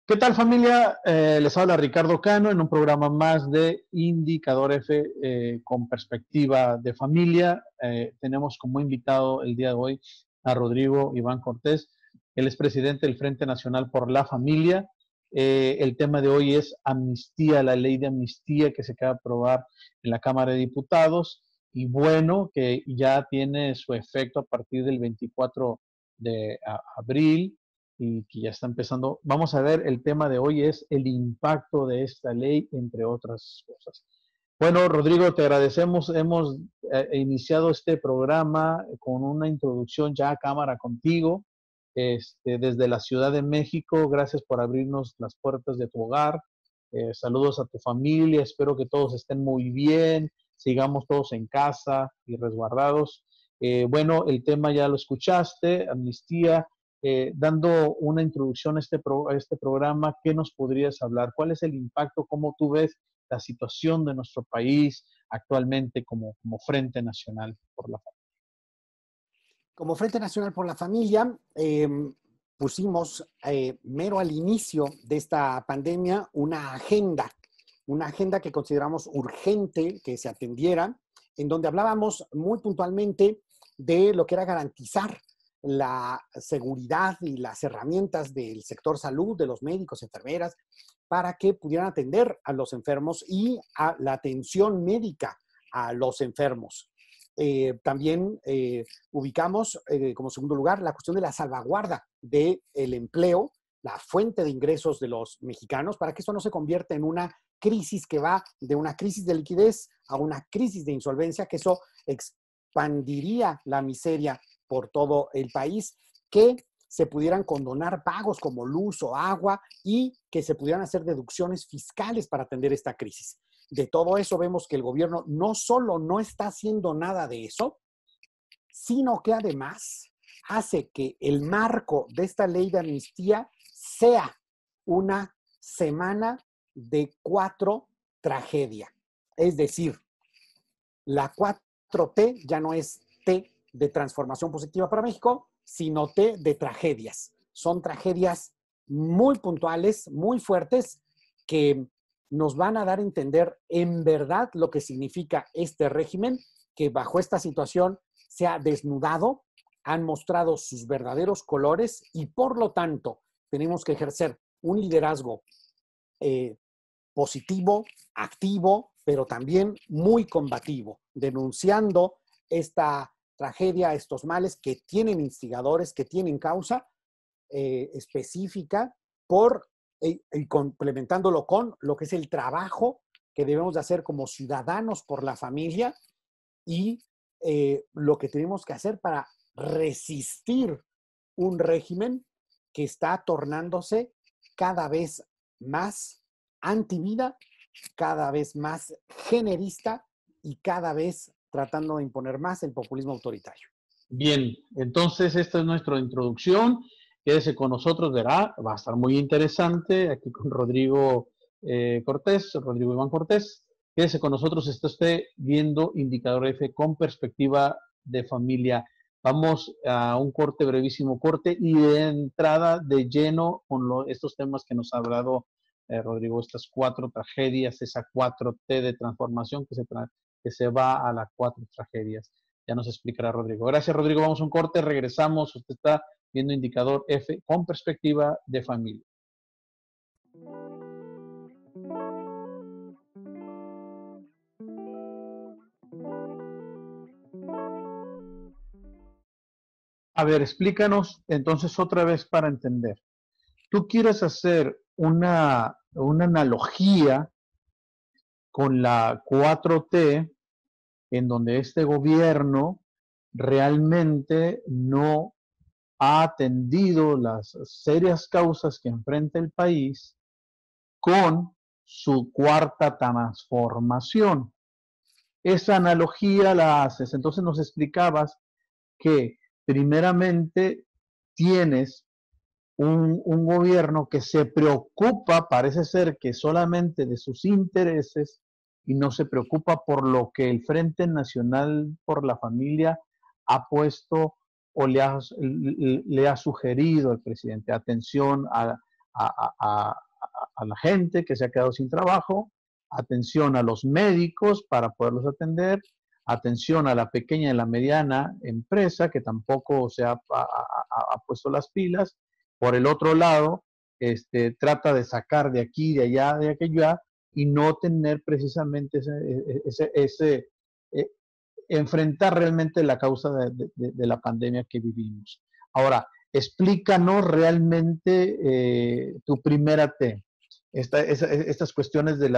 ¿Qué tal, familia? Les habla Ricardo Cano en un programa más de Indicador F con perspectiva de familia. Tenemos como invitado el día de hoy a Rodrigo Iván Cortés. Él es presidente del Frente Nacional por la Familia. El tema de hoy es amnistía, la ley de amnistía que se acaba de aprobar en la Cámara de Diputados. Y bueno, que ya tiene su efecto a partir del 24 de abril y que ya está empezando. Vamos a ver, el tema de hoy es el impacto de esta ley, entre otras cosas. Bueno, Rodrigo, te agradecemos. Hemos iniciado este programa con una introducción ya a cámara contigo, desde la Ciudad de México. Gracias por abrirnos las puertas de tu hogar. Saludos a tu familia. Espero que todos estén muy bien. Sigamos todos en casa y resguardados. Bueno, el tema ya lo escuchaste, amnistía. Dando una introducción a este programa, ¿qué nos podrías hablar? ¿Cuál es el impacto? ¿Cómo tú ves la situación de nuestro país actualmente como Frente Nacional por la Familia? Como Frente Nacional por la Familia, pusimos mero al inicio de esta pandemia una agenda que consideramos urgente que se atendiera, en donde hablábamos muy puntualmente de lo que era garantizar la seguridad y las herramientas del sector salud, de los médicos, enfermeras, para que pudieran atender a los enfermos y a la atención médica a los enfermos. También ubicamos como segundo lugar la cuestión de la salvaguarda del empleo, la fuente de ingresos de los mexicanos, para que esto no se convierta en una crisis que va de una crisis de liquidez a una crisis de insolvencia, que eso expandiría la miseria por todo el país, que se pudieran condonar pagos como luz o agua y que se pudieran hacer deducciones fiscales para atender esta crisis. De todo eso vemos que el gobierno no solo no está haciendo nada de eso, sino que además hace que el marco de esta ley de amnistía sea una semana de 4 tragedia. Es decir, la 4T ya no es T de transformación positiva para México, sino T de tragedias. Son tragedias muy puntuales, muy fuertes, que nos van a dar a entender en verdad lo que significa este régimen, que bajo esta situación se ha desnudado, han mostrado sus verdaderos colores y por lo tanto tenemos que ejercer un liderazgo positivo, activo, pero también muy combativo, denunciando esta tragedia, estos males que tienen instigadores, que tienen causa específica, y complementándolo con lo que es el trabajo que debemos de hacer como ciudadanos por la familia y lo que tenemos que hacer para resistir un régimen que está tornándose cada vez más antivida, cada vez más generista y cada vez tratando de imponer más el populismo autoritario. Bien, entonces esta es nuestra introducción. Quédese con nosotros, verá, va a estar muy interesante aquí con Rodrigo Cortés, Rodrigo Iván Cortés. Quédese con nosotros, está usted viendo Indicador F con perspectiva de familia. Vamos a un corte, brevísimo corte, y de entrada de lleno con estos temas que nos ha hablado Rodrigo, estas 4 tragedias, esa 4T de transformación que se va a las 4 tragedias. Ya nos explicará Rodrigo. Gracias, Rodrigo. Vamos a un corte, regresamos. Usted está viendo Indicador F con perspectiva de familia. A ver, explícanos entonces otra vez para entender. Tú quieres hacer una analogía con la 4T, en donde este gobierno realmente no ha atendido las serias causas que enfrenta el país con su 4ª transformación. Esa analogía la haces. Entonces nos explicabas que primeramente tienes un gobierno que se preocupa, parece ser que solamente de sus intereses, y no se preocupa por lo que el Frente Nacional por la Familia ha puesto o le ha sugerido al presidente. Atención a la gente que se ha quedado sin trabajo, atención a los médicos para poderlos atender, atención a la pequeña y la mediana empresa que tampoco se ha puesto las pilas. Por el otro lado, trata de sacar de aquí, de allá, de aquello, y no tener precisamente eh, enfrentar realmente la causa de la pandemia que vivimos. Ahora, explícanos realmente tu primera T, estas cuestiones de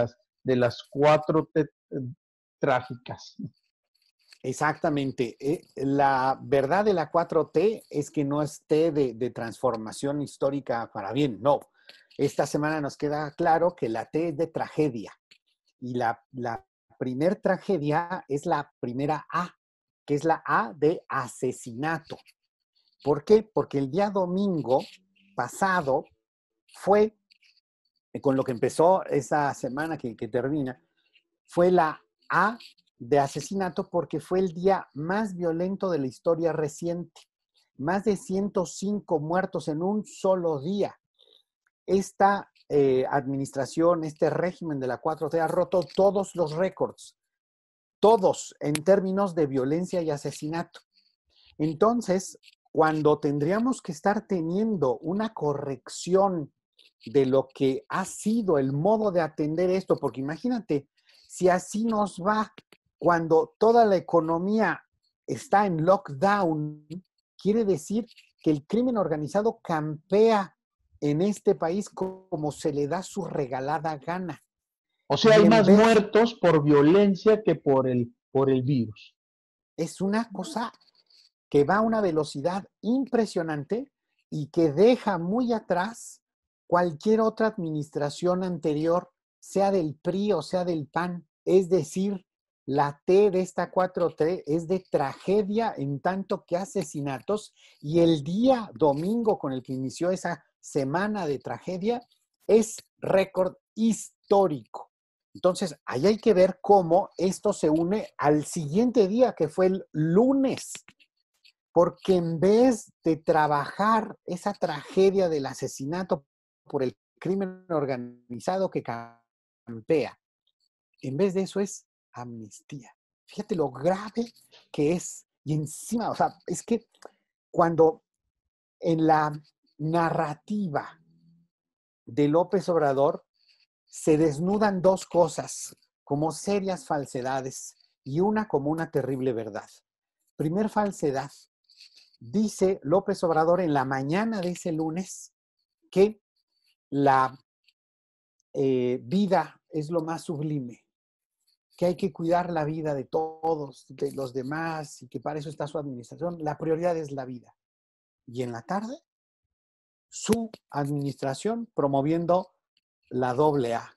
las 4 T trágicas. Exactamente. La verdad de la 4T es que no es T de transformación histórica para bien, no. Esta semana nos queda claro que la T es de tragedia. Y la primer tragedia es la primera A, que es la A de asesinato. ¿Por qué? Porque el día domingo pasado fue, con lo que empezó esa semana que termina, fue la A de asesinato porque fue el día más violento de la historia reciente. Más de 105 muertos en un solo día. Esta administración, este régimen de la 4T ha roto todos los récords, todos en términos de violencia y asesinato. Entonces, cuando tendríamos que estar teniendo una corrección de lo que ha sido el modo de atender esto, porque imagínate, si así nos va cuando toda la economía está en lockdown, quiere decir que el crimen organizado campea en este país como se le da su regalada gana. O sea, Y hay en más vez, muertos por violencia que por el virus. es una cosa que va a una velocidad impresionante y que deja muy atrás cualquier otra administración anterior, sea del PRI o sea del PAN. Es decir, la T de esta 4T es de tragedia en tanto que asesinatos, y el día domingo con el que inició esa semana de tragedia es récord histórico. Entonces, ahí hay que ver cómo esto se une al siguiente día, que fue el lunes, porque en vez de trabajar esa tragedia del asesinato por el crimen organizado que campea, en vez de eso es amnistía. Fíjate lo grave que es. Y encima, o sea, es que cuando en la narrativa de López Obrador se desnudan dos cosas como serias falsedades y una como una terrible verdad. Primer falsedad. Dice López Obrador en la mañana de ese lunes que la vida es lo más sublime, que hay que cuidar la vida de todos, de los demás, y que para eso está su administración. La prioridad es la vida. Y en la tarde, su administración promoviendo la doble A,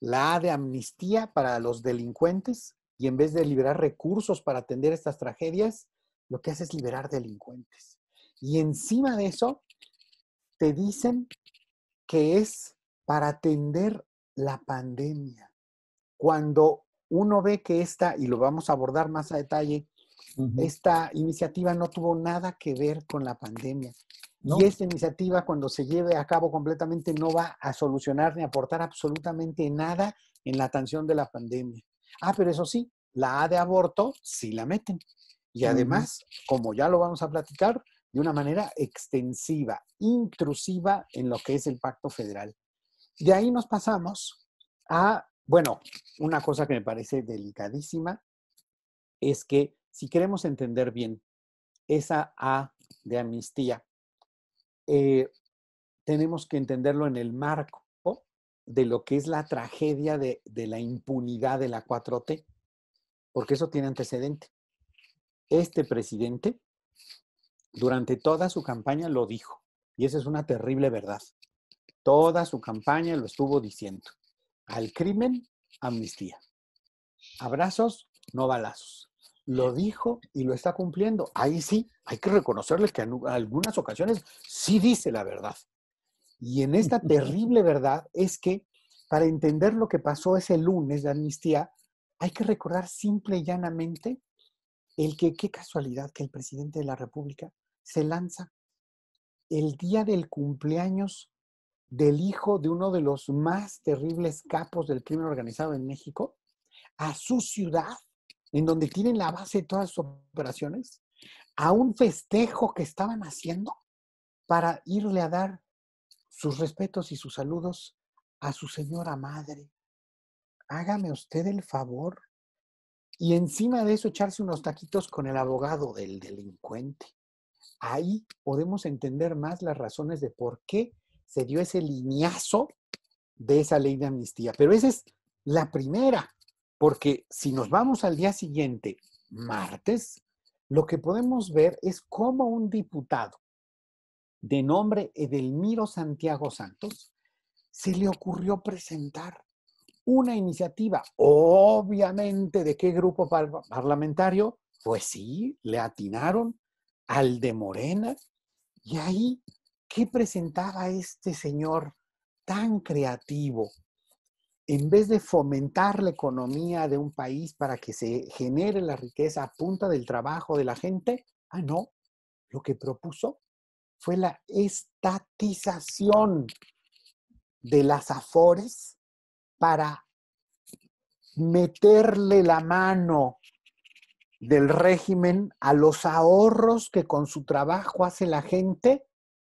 la A de amnistía para los delincuentes, y en vez de liberar recursos para atender estas tragedias, lo que hace es liberar delincuentes. Y encima de eso, te dicen que es para atender la pandemia. Cuando uno ve que esta, y lo vamos a abordar más a detalle, esta iniciativa no tuvo nada que ver con la pandemia. ¿No? Y esta iniciativa, cuando se lleve a cabo completamente, no va a solucionar ni aportar absolutamente nada en la atención de la pandemia. Pero eso sí, la A de aborto sí la meten. Y además, como ya lo vamos a platicar, de una manera extensiva, intrusiva en lo que es el Pacto Federal. De ahí nos pasamos a, bueno, una cosa que me parece delicadísima es que si queremos entender bien esa A de amnistía, tenemos que entenderlo en el marco de lo que es la tragedia de la impunidad de la 4T, porque eso tiene antecedente. Este presidente, durante toda su campaña lo dijo, y esa es una terrible verdad. Toda su campaña lo estuvo diciendo. Al crimen, amnistía. Abrazos, no balazos. Lo dijo y lo está cumpliendo. Ahí sí, hay que reconocerle que en algunas ocasiones sí dice la verdad. Y en esta terrible verdad es que para entender lo que pasó ese lunes de amnistía, hay que recordar simple y llanamente qué casualidad que el presidente de la República se lanza el día del cumpleaños del hijo de uno de los más terribles capos del crimen organizado en México, a su ciudad, en donde tienen la base de todas sus operaciones, a un festejo que estaban haciendo para irle a dar sus respetos y sus saludos a su señora madre. Hágame usted el favor. Y encima de eso echarse unos taquitos con el abogado del delincuente. Ahí podemos entender más las razones de por qué se dio ese lineazo de esa ley de amnistía. Pero esa es la primera, porque si nos vamos al día siguiente, martes, lo que podemos ver es cómo un diputado de nombre Edelmiro Santiago Santos se le ocurrió presentar una iniciativa, obviamente, ¿de qué grupo parlamentario? Pues sí, le atinaron al de Morena. Y ahí, ¿qué presentaba este señor tan creativo? En vez de fomentar la economía de un país para que se genere la riqueza a punta del trabajo de la gente, no, lo que propuso fue la estatización de las afores para meterle la mano del régimen a los ahorros que con su trabajo hace la gente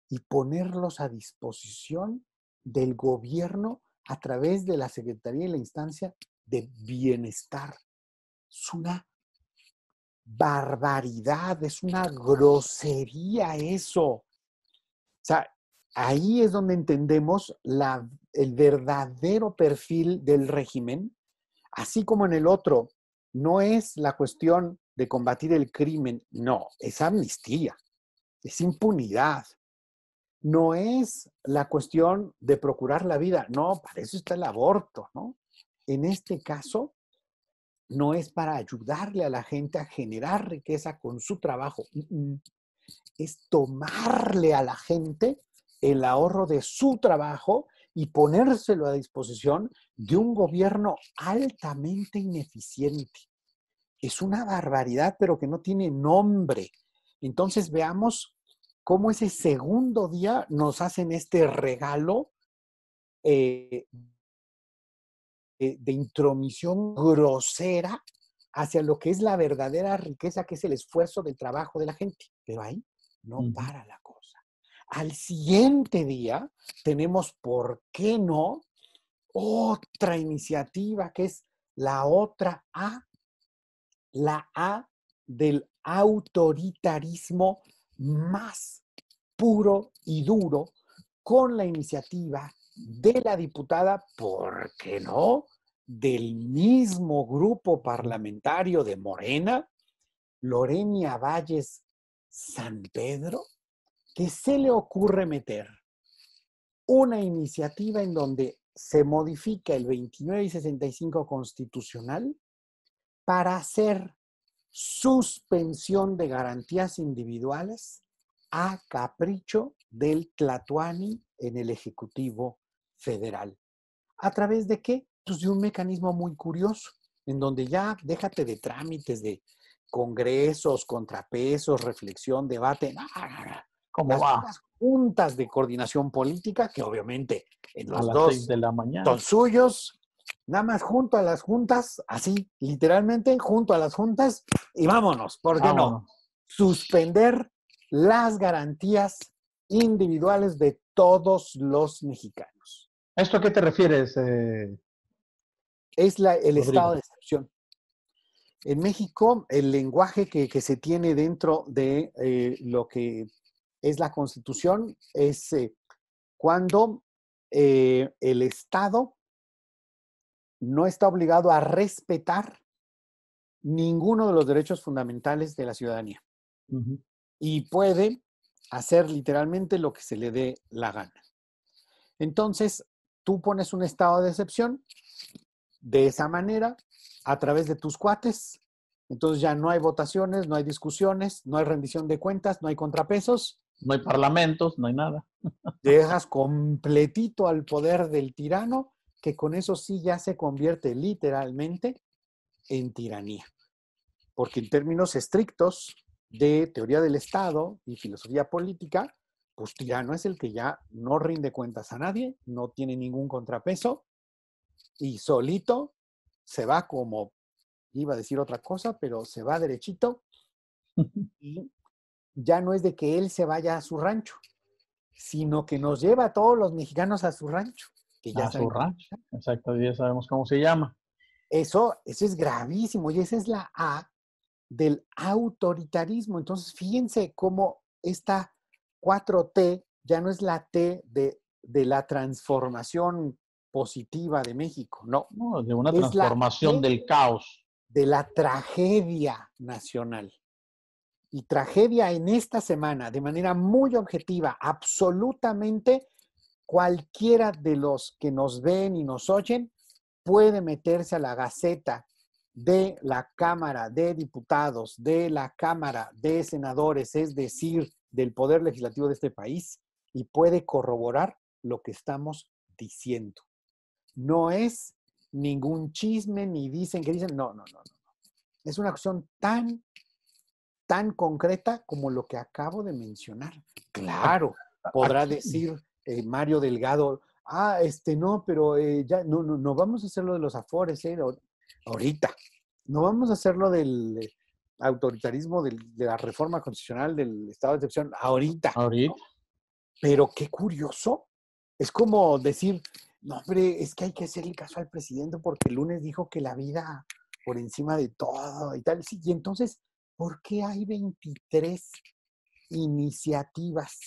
y ponerlos a disposición del gobierno a través de la Secretaría y la instancia de bienestar. Es una barbaridad, es una grosería eso. O sea, ahí es donde entendemos el verdadero perfil del régimen, así como en el otro. No es la cuestión de combatir el crimen, no, es amnistía, es impunidad. No es la cuestión de procurar la vida, no, para eso está el aborto, ¿no? En este caso, no es para ayudarle a la gente a generar riqueza con su trabajo, es tomarle a la gente el ahorro de su trabajo y ponérselo a disposición de un gobierno altamente ineficiente. Es una barbaridad, pero que no tiene nombre. Entonces veamos cómo ese segundo día nos hacen este regalo de intromisión grosera hacia lo que es la verdadera riqueza, que es el esfuerzo del trabajo de la gente. Pero ahí no para la cosa. Al siguiente día tenemos, ¿por qué no?, otra iniciativa que es la otra A, la A del autoritarismo más puro y duro, con la iniciativa de la diputada, ¿por qué no?, del mismo grupo parlamentario de Morena, Lorena Valles San Pedro, que se le ocurre meter una iniciativa en donde se modifica el 29 y 65 constitucional para hacer suspensión de garantías individuales a capricho del Tlatoani en el Ejecutivo Federal. ¿A través de qué? Pues de un mecanismo muy curioso, en donde ya déjate de trámites de congresos, contrapesos, reflexión, debate. ¿Cómo va? Las juntas de coordinación política, que obviamente en A los las 6 dos de la mañana. son suyos, nada más junto a las juntas, así, literalmente junto a las juntas, y vámonos, ¿por qué no? Suspender las garantías individuales de todos los mexicanos. ¿A esto a qué te refieres, Es el Rodrigo? estado de excepción. En México, el lenguaje que se tiene dentro de lo que es la Constitución es cuando el Estado no está obligado a respetar ninguno de los derechos fundamentales de la ciudadanía. Y puede hacer literalmente lo que se le dé la gana. Entonces, tú pones un estado de excepción de esa manera, a través de tus cuates. Entonces ya no hay votaciones, no hay discusiones, no hay rendición de cuentas, no hay contrapesos. No hay parlamentos, no hay nada. Dejas completito al poder del tirano, que con eso sí ya se convierte literalmente en tiranía. Porque en términos estrictos de teoría del Estado y filosofía política, pues tirano es el que ya no rinde cuentas a nadie, no tiene ningún contrapeso y solito se va como, iba a decir otra cosa, pero se va derechito y ya no es de que él se vaya a su rancho, sino que nos lleva a todos los mexicanos a su rancho, que ya A su saben cómo. rancho. Exacto, ya sabemos cómo se llama. Eso es gravísimo y esa es la A del autoritarismo. Entonces, fíjense cómo esta 4T ya no es la T de la transformación positiva de México, no, ¿No? De una es la transformación T del caos. de la tragedia nacional. Y tragedia en esta semana, de manera muy objetiva, absolutamente cualquiera de los que nos ven y nos oyen puede meterse a la Gaceta de la Cámara de Diputados, de la Cámara de Senadores, es decir, del Poder Legislativo de este país, y puede corroborar lo que estamos diciendo. No es ningún chisme, ni dicen que dicen, no, no, no, no. Es una cuestión tan concreta como lo que acabo de mencionar. Claro, podrá Aquí, decir Mario Delgado, no, pero ya no vamos a hacerlo de los afores, ahorita. No vamos a hacerlo del autoritarismo de la reforma constitucional del estado de excepción ahorita. ahorita. Pero qué curioso. Es como decir, no, hombre, es que hay que hacerle caso al presidente porque el lunes dijo que la vida por encima de todo y tal. Sí, y entonces, ¿por qué hay 23 iniciativas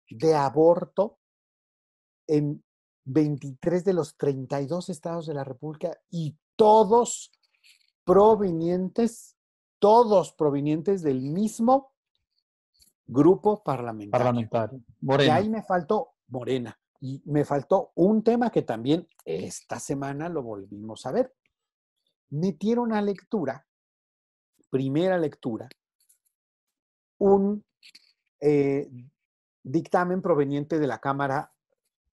de aborto en 23 de los 32 estados de la República y todos provenientes del mismo grupo parlamentario? Parlamentario. Y Morena. ahí me faltó Morena. Y me faltó un tema que también esta semana lo volvimos a ver. Metieron a lectura, primera lectura, un dictamen proveniente de la Cámara,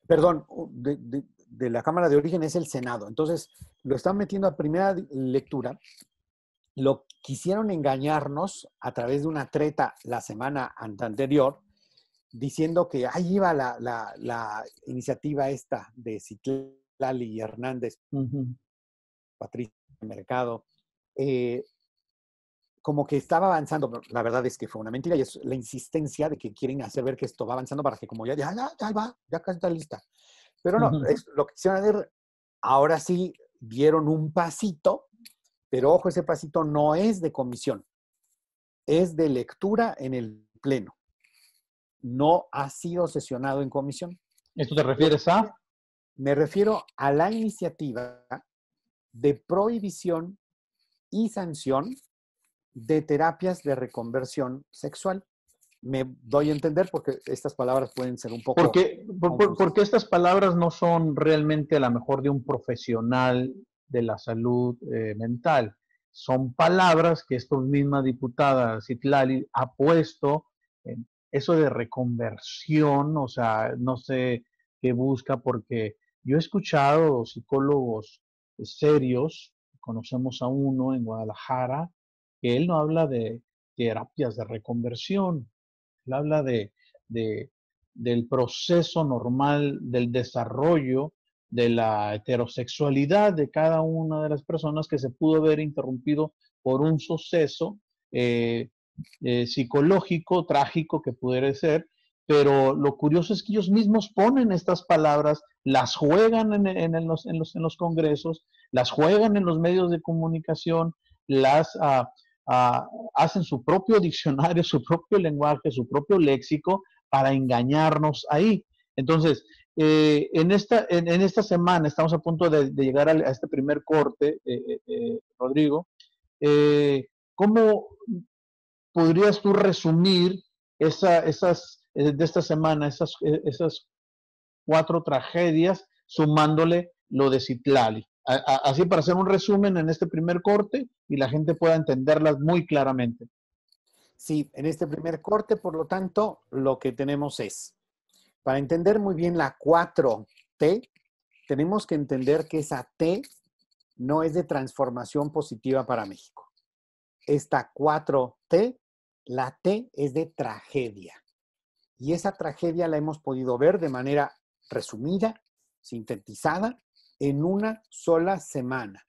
perdón, de la Cámara de Origen es el Senado. Entonces, lo están metiendo a primera lectura. Lo quisieron engañarnos a través de una treta la semana anterior, diciendo que ahí iba la iniciativa esta de Citlali y Hernández, Patricia Mercado, como que estaba avanzando, pero la verdad es que fue una mentira y es la insistencia de que quieren hacer ver que esto va avanzando para que como ya va, ya casi está lista. Pero no, es lo que quisieron hacer, ahora sí dieron un pasito, pero ojo, ese pasito no es de comisión, es de lectura en el pleno. No ha sido sesionado en comisión. ¿Esto te refieres a? Me refiero a la iniciativa de prohibición y sanción de terapias de reconversión sexual. Me doy a entender porque estas palabras pueden ser un poco confusas. Porque estas palabras no son realmente a lo mejor de un profesional de la salud mental. Son palabras que esta misma diputada Citlali ha puesto en eso de reconversión, o sea, no sé qué busca, porque yo he escuchado psicólogos serios, conocemos a uno en Guadalajara, que él no habla de terapias de reconversión, él habla de del proceso normal del desarrollo de la heterosexualidad de cada una de las personas que se pudo ver interrumpido por un suceso eh, psicológico, trágico que pudiera ser, pero lo curioso es que ellos mismos ponen estas palabras, las juegan en los congresos, las juegan en los medios de comunicación, las hacen su propio diccionario, su propio lenguaje, su propio léxico para engañarnos ahí. Entonces, en esta semana estamos a punto de llegar a este primer corte, Rodrigo. ¿Cómo podrías tú resumir de esta semana, esas cuatro tragedias, sumándole lo de Citlali? Así para hacer un resumen en este primer corte y la gente pueda entenderlas muy claramente. Sí, en este primer corte, por lo tanto, lo que tenemos es, para entender muy bien la 4T, tenemos que entender que esa T no es de transformación positiva para México. Esta 4T, la T es de tragedia. Y esa tragedia la hemos podido ver de manera resumida, sintetizada, en una sola semana.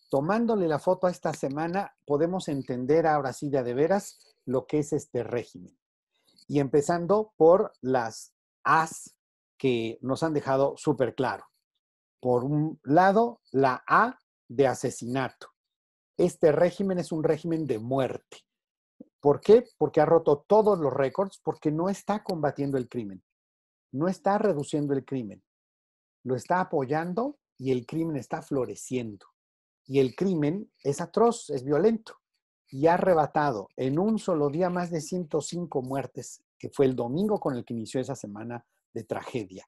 Tomándole la foto a esta semana, podemos entender ahora sí de veras lo que es este régimen. Y empezando por las A's que nos han dejado súper claro. Por un lado, la A de asesinato. Este régimen es un régimen de muerte. ¿Por qué? Porque ha roto todos los récords, porque no está combatiendo el crimen, no está reduciendo el crimen, lo está apoyando y el crimen está floreciendo. Y el crimen es atroz, es violento y ha arrebatado en un solo día más de 105 muertes, que fue el domingo con el que inició esa semana de tragedia.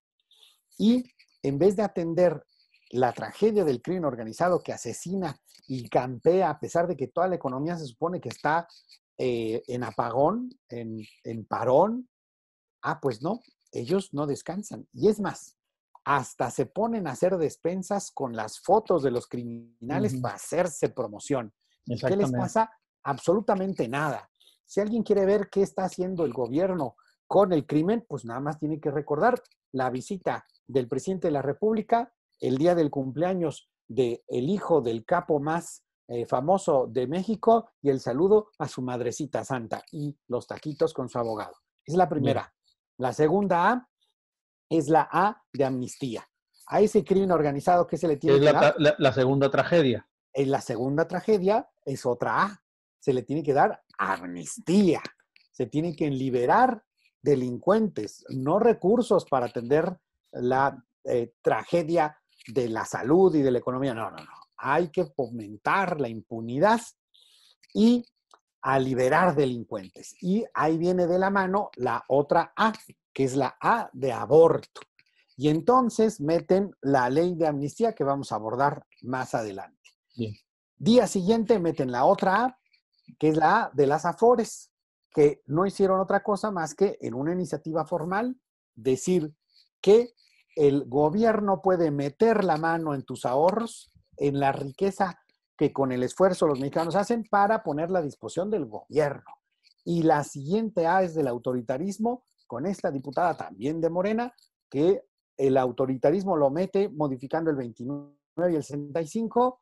Y en vez de atender la tragedia del crimen organizado que asesina y campea, a pesar de que toda la economía se supone que está en apagón, en parón, pues no, ellos no descansan. Y es más, hasta se ponen a hacer despensas con las fotos de los criminales para hacerse promoción. ¿Qué les pasa? Absolutamente nada. Si alguien quiere ver qué está haciendo el gobierno con el crimen, pues nada más tiene que recordar la visita del presidente de la República el día del cumpleaños del hijo del capo más famoso de México y el saludo a su madrecita santa y los taquitos con su abogado. Es la primera. La segunda A es la A de amnistía. A ese crimen organizado que se le tiene que dar. La segunda tragedia. En la segunda tragedia es otra A. Se le tiene que dar amnistía. Se tienen que liberar delincuentes, no recursos para atender la tragedia de la salud y de la economía. No. Hay que fomentar la impunidad y a liberar delincuentes. Y ahí viene de la mano la otra A, que es la A de aborto. Y entonces meten la ley de amnistía que vamos a abordar más adelante. Bien. Día siguiente meten la otra A, que es la A de las Afores, que no hicieron otra cosa más que en una iniciativa formal decir que el gobierno puede meter la mano en tus ahorros, en la riqueza que con el esfuerzo los mexicanos hacen para ponerla a disposición del gobierno. Y la siguiente A es del autoritarismo, con esta diputada también de Morena, que el autoritarismo lo mete modificando el 29 y el 65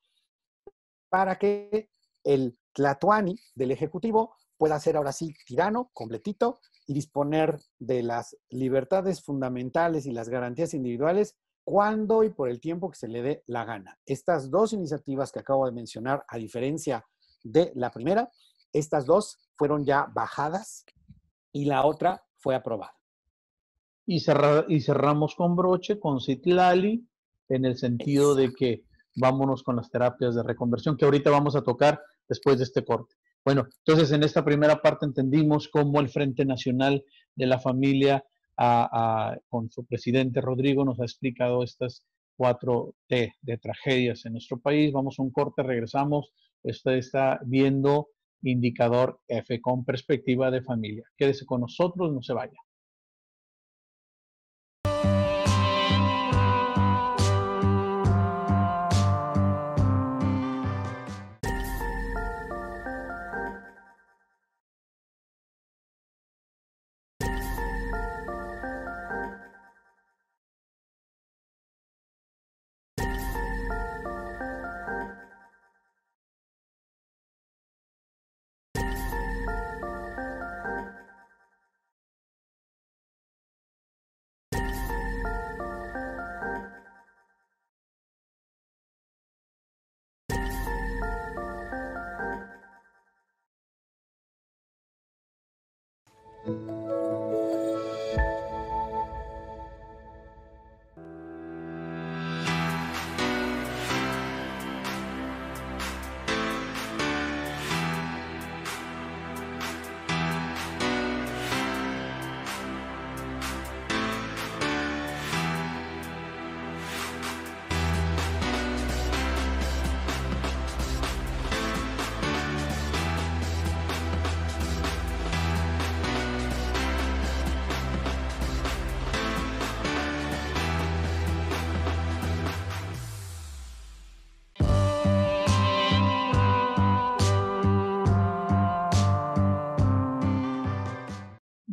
para que el tlatoani del Ejecutivo pueda ser ahora sí tirano, completito, y disponer de las libertades fundamentales y las garantías individuales cuando y por el tiempo que se le dé la gana. Estas dos iniciativas que acabo de mencionar, a diferencia de la primera, estas dos fueron ya bajadas y la otra fue aprobada. Y cerramos con broche, con Citlali, en el sentido de que vámonos con las terapias de reconversión, que ahorita vamos a tocar después de este corte. Bueno, entonces en esta primera parte entendimos cómo el Frente Nacional de la Familia, con su presidente Rodrigo, nos ha explicado estas 4T de tragedias en nuestro país. Vamos a un corte, regresamos. Usted está viendo Indicador F con perspectiva de familia. Quédese con nosotros, no se vaya.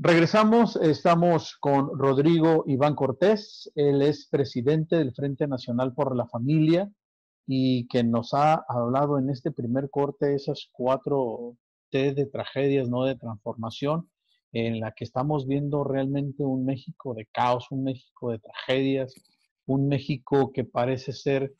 Regresamos, estamos con Rodrigo Iván Cortés, él es presidente del Frente Nacional por la Familia y que nos ha hablado en este primer corte de esas 4 T de tragedias, no de transformación, en la que estamos viendo realmente un México de caos, un México de tragedias, un México que parece ser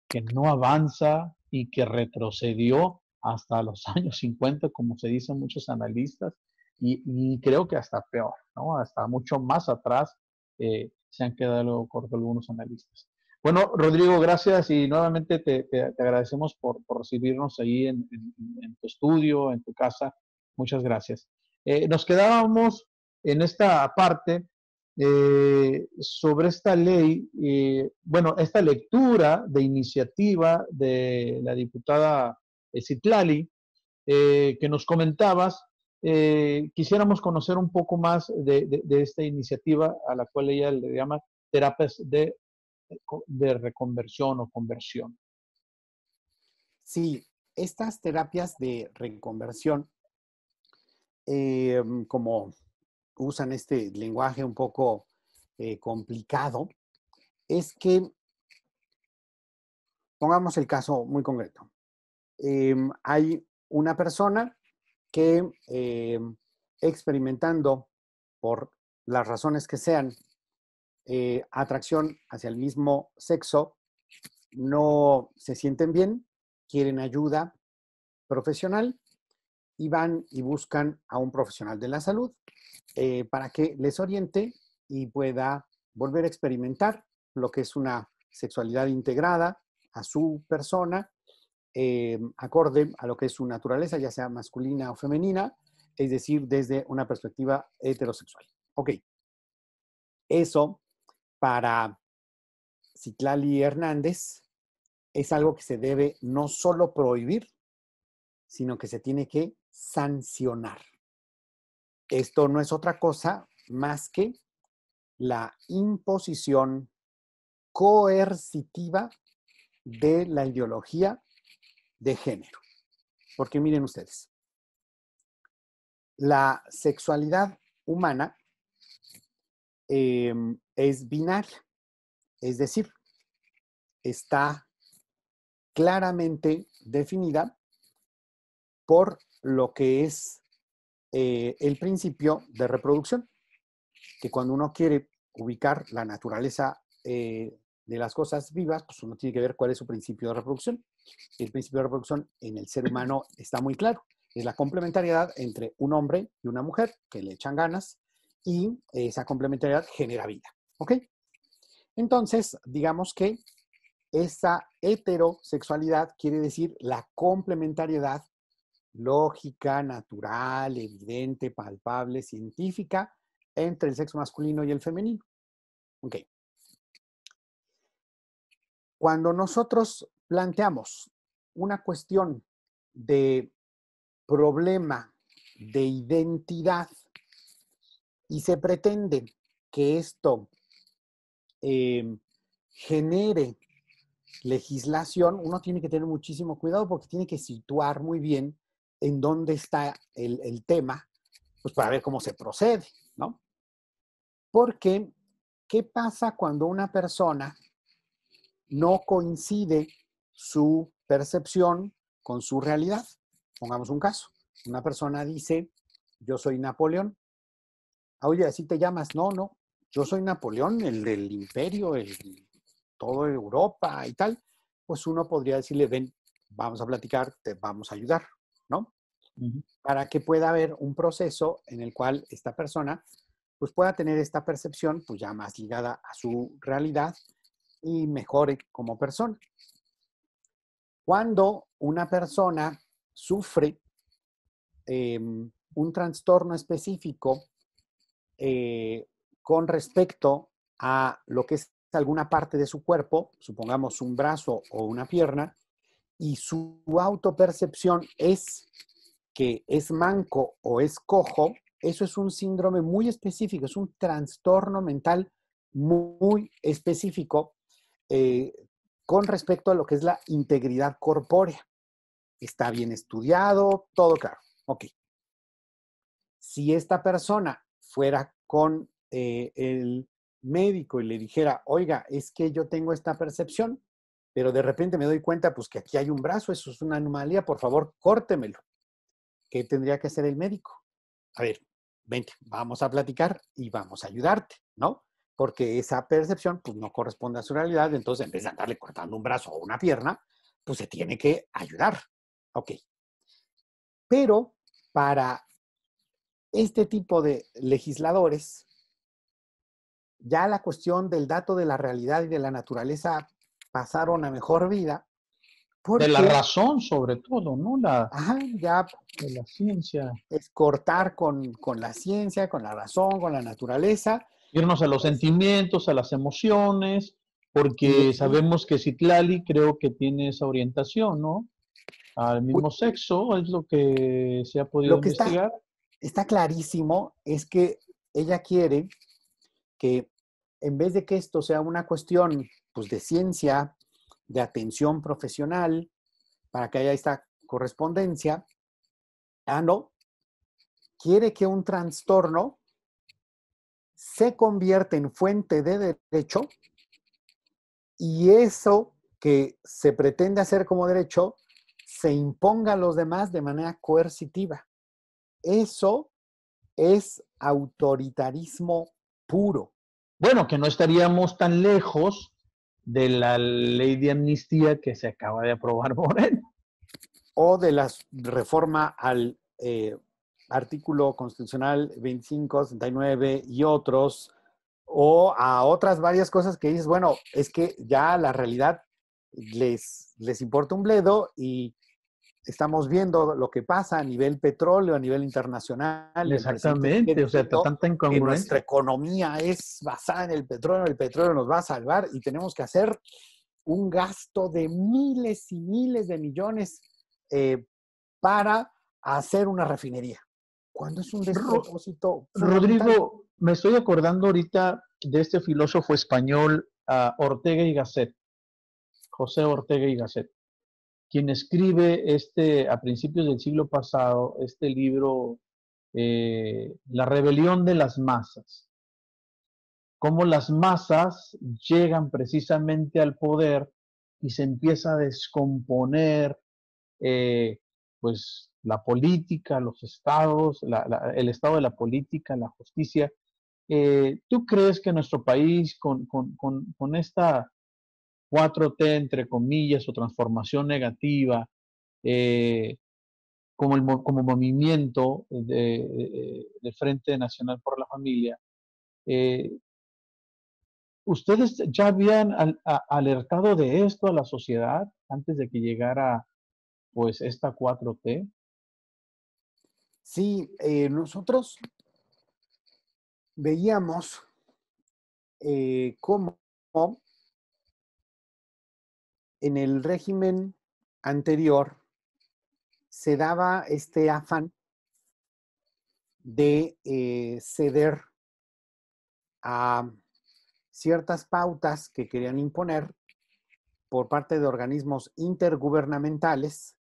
que no avanza y que retrocedió hasta los años 50, como se dicen muchos analistas, y creo que hasta peor, ¿no? Hasta mucho más atrás se han quedado cortos algunos analistas. Bueno, Rodrigo, gracias y nuevamente te agradecemos por recibirnos ahí en tu estudio, en tu casa. Muchas gracias. Nos quedábamos en esta parte sobre esta ley, bueno, esta lectura de iniciativa de la diputada Citlali, que nos comentabas. Quisiéramos conocer un poco más de esta iniciativa a la cual ella le llama terapias de reconversión o conversión. Sí, estas terapias de reconversión, como usan este lenguaje un poco complicado, es que, pongamos el caso muy concreto. Hay una persona que experimentando por las razones que sean atracción hacia el mismo sexo, no se sienten bien, quieren ayuda profesional y van y buscan a un profesional de la salud para que les oriente y pueda volver a experimentar lo que es una sexualidad integrada a su persona, acorde a lo que es su naturaleza, ya sea masculina o femenina, es decir, desde una perspectiva heterosexual. Ok, eso para Citlali Hernández es algo que se debe no solo prohibir, sino que se tiene que sancionar. Esto no es otra cosa más que la imposición coercitiva de la ideología de género. Porque miren ustedes, la sexualidad humana es binaria, es decir, está claramente definida por lo que es el principio de reproducción, que cuando uno quiere ubicar la naturaleza de las cosas vivas, pues uno tiene que ver cuál es su principio de reproducción. El principio de reproducción en el ser humano está muy claro. Es la complementariedad entre un hombre y una mujer que le echan ganas y esa complementariedad genera vida. ¿Ok? Entonces, digamos que esa heterosexualidad quiere decir la complementariedad lógica, natural, evidente, palpable, científica entre el sexo masculino y el femenino. Ok. Cuando nosotros planteamos una cuestión de problema de identidad y se pretende que esto genere legislación, uno tiene que tener muchísimo cuidado porque tiene que situar muy bien en dónde está el tema, pues para ver cómo se procede, ¿no? Porque, ¿qué pasa cuando una persona no coincide su percepción con su realidad? Pongamos un caso. Una persona dice, yo soy Napoleón. Oye, ¿así te llamas? No, no. Yo soy Napoleón, el del imperio, toda Europa y tal. Pues uno podría decirle, ven, vamos a platicar, te vamos a ayudar, ¿no? Uh-huh. Para que pueda haber un proceso en el cual esta persona pues pueda tener esta percepción pues ya más ligada a su realidad y mejore como persona. Cuando una persona sufre un trastorno específico con respecto a lo que es alguna parte de su cuerpo, supongamos un brazo o una pierna, y su autopercepción es que es manco o es cojo, eso es un síndrome muy específico, es un trastorno mental muy específico con respecto a lo que es la integridad corpórea. Está bien estudiado, todo claro. Ok. Si esta persona fuera con el médico y le dijera, oiga, es que yo tengo esta percepción, pero de repente me doy cuenta, pues que aquí hay un brazo, eso es una anomalía, por favor, córtemelo. ¿Qué tendría que hacer el médico? A ver, vente, vamos a platicar y vamos a ayudarte, ¿no? Porque esa percepción, pues no corresponde a su realidad, entonces en vez de andarle cortando un brazo o una pierna, pues se tiene que ayudar. Ok. Pero para este tipo de legisladores, ya la cuestión del dato de la realidad y de la naturaleza pasaron a mejor vida De la porque, razón, sobre todo, ¿no? ajá, ya De la ciencia. es cortar con la ciencia, con la razón, con la naturaleza. Irnos a los Es, sentimientos, a las emociones, y, porque sabemos que Citlali creo que tiene esa orientación, ¿no? Al mismo sexo, es lo que se ha podido lo que investigar. está clarísimo es que ella quiere que en vez de que esto sea una cuestión pues, de ciencia, de atención profesional, para que haya esta correspondencia, no, quiere que un trastorno se convierta en fuente de derecho y eso que se pretende hacer como derecho se imponga a los demás de manera coercitiva. Eso es autoritarismo puro. Bueno, que no estaríamos tan lejos de la ley de amnistía que se acaba de aprobar por él. O de la reforma al artículo constitucional 25, 69 y otros, o a otras varias cosas que dices, bueno, es que ya la realidad les importa un bledo y estamos viendo lo que pasa a nivel petróleo, a nivel internacional, y el presidente sigue Exactamente, o sea, diciendo tanta que nuestra incongruencia. economía es basada en el petróleo nos va a salvar y tenemos que hacer un gasto de miles y miles de millones eh, para hacer una refinería, cuando es un despropósito fundamental. Rodrigo, me estoy acordando ahorita de este filósofo español, Ortega y Gasset, José Ortega y Gasset, quien escribe a principios del siglo pasado este libro, La rebelión de las masas. Cómo las masas llegan precisamente al poder y se empieza a descomponer eh, pues la política, los estados, el estado de la política, la justicia. ¿Tú crees que nuestro país con esta 4T, entre comillas, o transformación negativa, eh, como movimiento de Frente Nacional por la Familia, eh, ¿ustedes ya habían alertado de esto a la sociedad antes de que llegara pues esta 4T? Sí, nosotros veíamos cómo en el régimen anterior se daba este afán de ceder a ciertas pautas que querían imponer por parte de organismos intergubernamentales,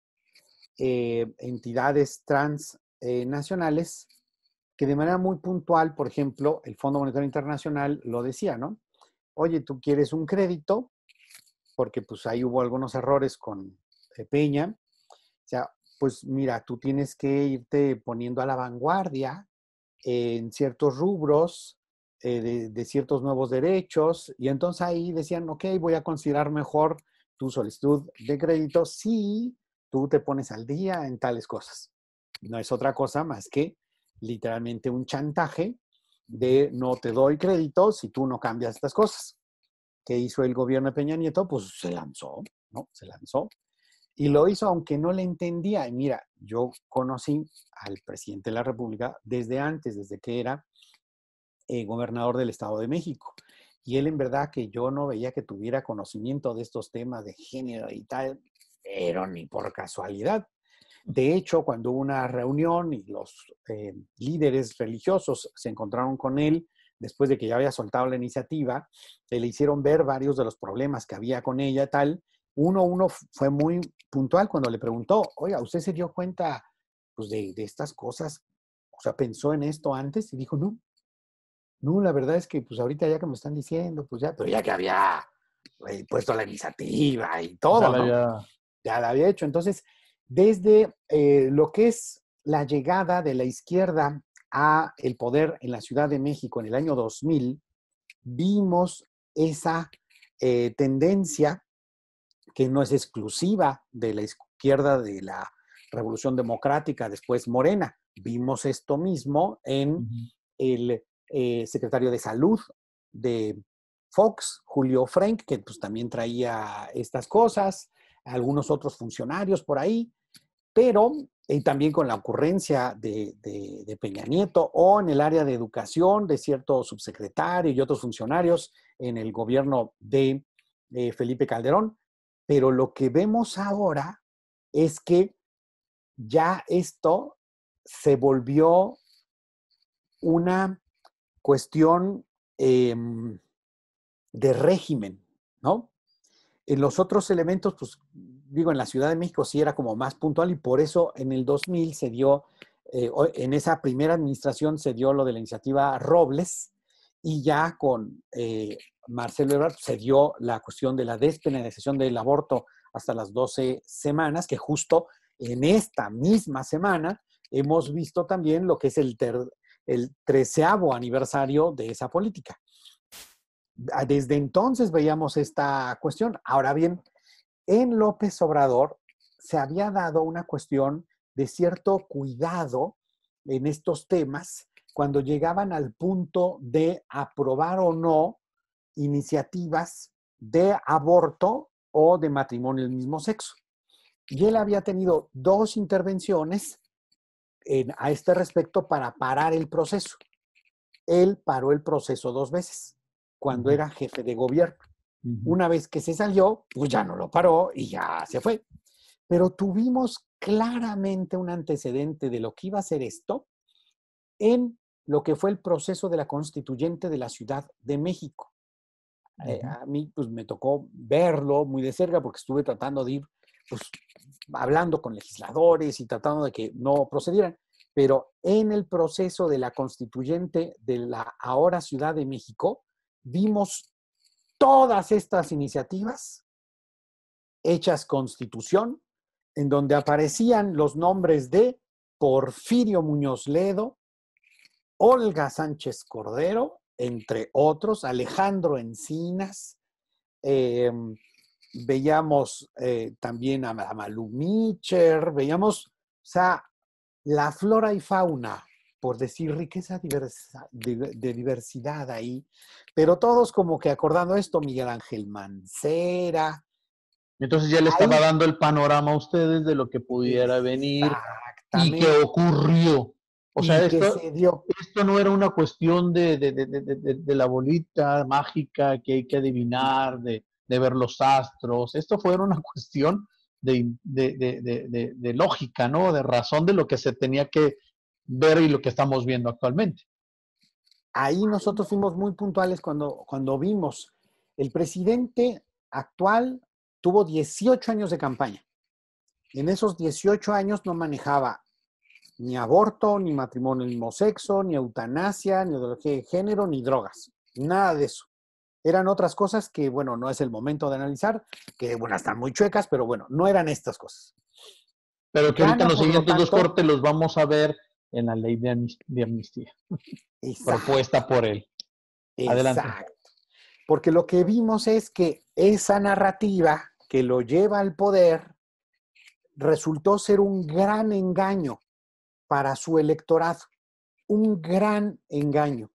entidades transnacionales, que de manera muy puntual, por ejemplo, el Fondo Monetario Internacional lo decía, ¿no? Oye, tú quieres un crédito, porque pues ahí hubo algunos errores con Peña. O sea, pues mira, tú tienes que irte poniendo a la vanguardia en ciertos rubros de ciertos nuevos derechos. Y entonces ahí decían, ok, voy a considerar mejor tu solicitud de crédito si tú te pones al día en tales cosas. No es otra cosa más que literalmente un chantaje de no te doy crédito si tú no cambias estas cosas. ¿Qué hizo el gobierno de Peña Nieto? Pues se lanzó, ¿no? Se lanzó. Y lo hizo aunque no le entendía. Y mira, yo conocí al presidente de la República desde antes, desde que era gobernador del Estado de México. Y él en verdad que yo no veía que tuviera conocimiento de estos temas de género y tal, pero ni por casualidad. De hecho, cuando hubo una reunión y los líderes religiosos se encontraron con él, después de que ya había soltado la iniciativa, le hicieron ver varios de los problemas que había con ella, tal. Uno fue muy puntual cuando le preguntó, oiga, ¿usted se dio cuenta pues, de estas cosas? O sea, ¿pensó en esto antes? Y dijo, no, No, la verdad es que pues ahorita ya que me están diciendo, pues ya, pero ya que había puesto la iniciativa y Ya todo, la ¿no? había... Ya la había hecho. Entonces, desde lo que es la llegada de la izquierda a el poder en la Ciudad de México en el año 2000, vimos esa tendencia que no es exclusiva de la izquierda de la Revolución Democrática, después Morena. Vimos esto mismo en Ujú. el secretario de Salud de Fox, Julio Frenk, que pues también traía estas cosas, algunos otros funcionarios por ahí, pero y también con la ocurrencia de Peña Nieto o en el área de educación de cierto subsecretario y otros funcionarios en el gobierno de Felipe Calderón. Pero lo que vemos ahora es que ya esto se volvió una cuestión eh, de régimen, ¿no? En los otros elementos, pues digo, en la Ciudad de México sí era como más puntual y por eso en el 2000 se dio, en esa primera administración se dio lo de la iniciativa Robles y ya con Marcelo Ebrard se dio la cuestión de la despenalización del aborto hasta las 12 semanas, que justo en esta misma semana hemos visto también lo que es el 13º aniversario de esa política. Desde entonces veíamos esta cuestión. Ahora bien, en López Obrador se había dado una cuestión de cierto cuidado en estos temas cuando llegaban al punto de aprobar o no iniciativas de aborto o de matrimonio del mismo sexo. Y él había tenido 2 intervenciones a este respecto para parar el proceso. Él paró el proceso 2 veces cuando Ujú. era jefe de gobierno. Ujú. Una vez que se salió, pues ya no lo paró y ya se fue. Pero tuvimos claramente un antecedente de lo que iba a ser esto en lo que fue el proceso de la constituyente de la Ciudad de México. Ujú. A mí pues me tocó verlo muy de cerca porque estuve tratando de ir pues, hablando con legisladores y tratando de que no procedieran. Pero en el proceso de la constituyente de la ahora Ciudad de México, vimos todas estas iniciativas hechas constitución, en donde aparecían los nombres de Porfirio Muñoz Ledo, Olga Sánchez Cordero, entre otros, Alejandro Encinas, eh, veíamos también a Malú Micher, veíamos, o sea, la flora y fauna, por decir riqueza de diversidad ahí, pero todos como que acordando esto, Miguel Ángel Mancera, Entonces ya le estaba ahí dando el panorama a ustedes de lo que pudiera venir y que exactamente, ocurrió. O sea, y que se dio. esto no era una cuestión de la bolita mágica que hay que adivinar, de ver los astros. Esto fue una cuestión de lógica, ¿no? De razón de lo que se tenía que ver y lo que estamos viendo actualmente. Ahí nosotros fuimos muy puntuales cuando vimos el presidente actual tuvo 18 años de campaña. En esos 18 años no manejaba ni aborto, ni matrimonio del mismo sexo, ni eutanasia, ni ideología de género, ni drogas. Nada de eso. Eran otras cosas que, bueno, no es el momento de analizar, que, bueno, están muy chuecas, pero bueno, no eran estas cosas. Pero que ahorita en Gana, los por lo siguientes dos tanto, cortes los vamos a ver en la ley de amnistía, exacto, propuesta por él. Adelante. exacto. Porque lo que vimos es que esa narrativa que lo lleva al poder resultó ser un gran engaño para su electorado, un gran engaño,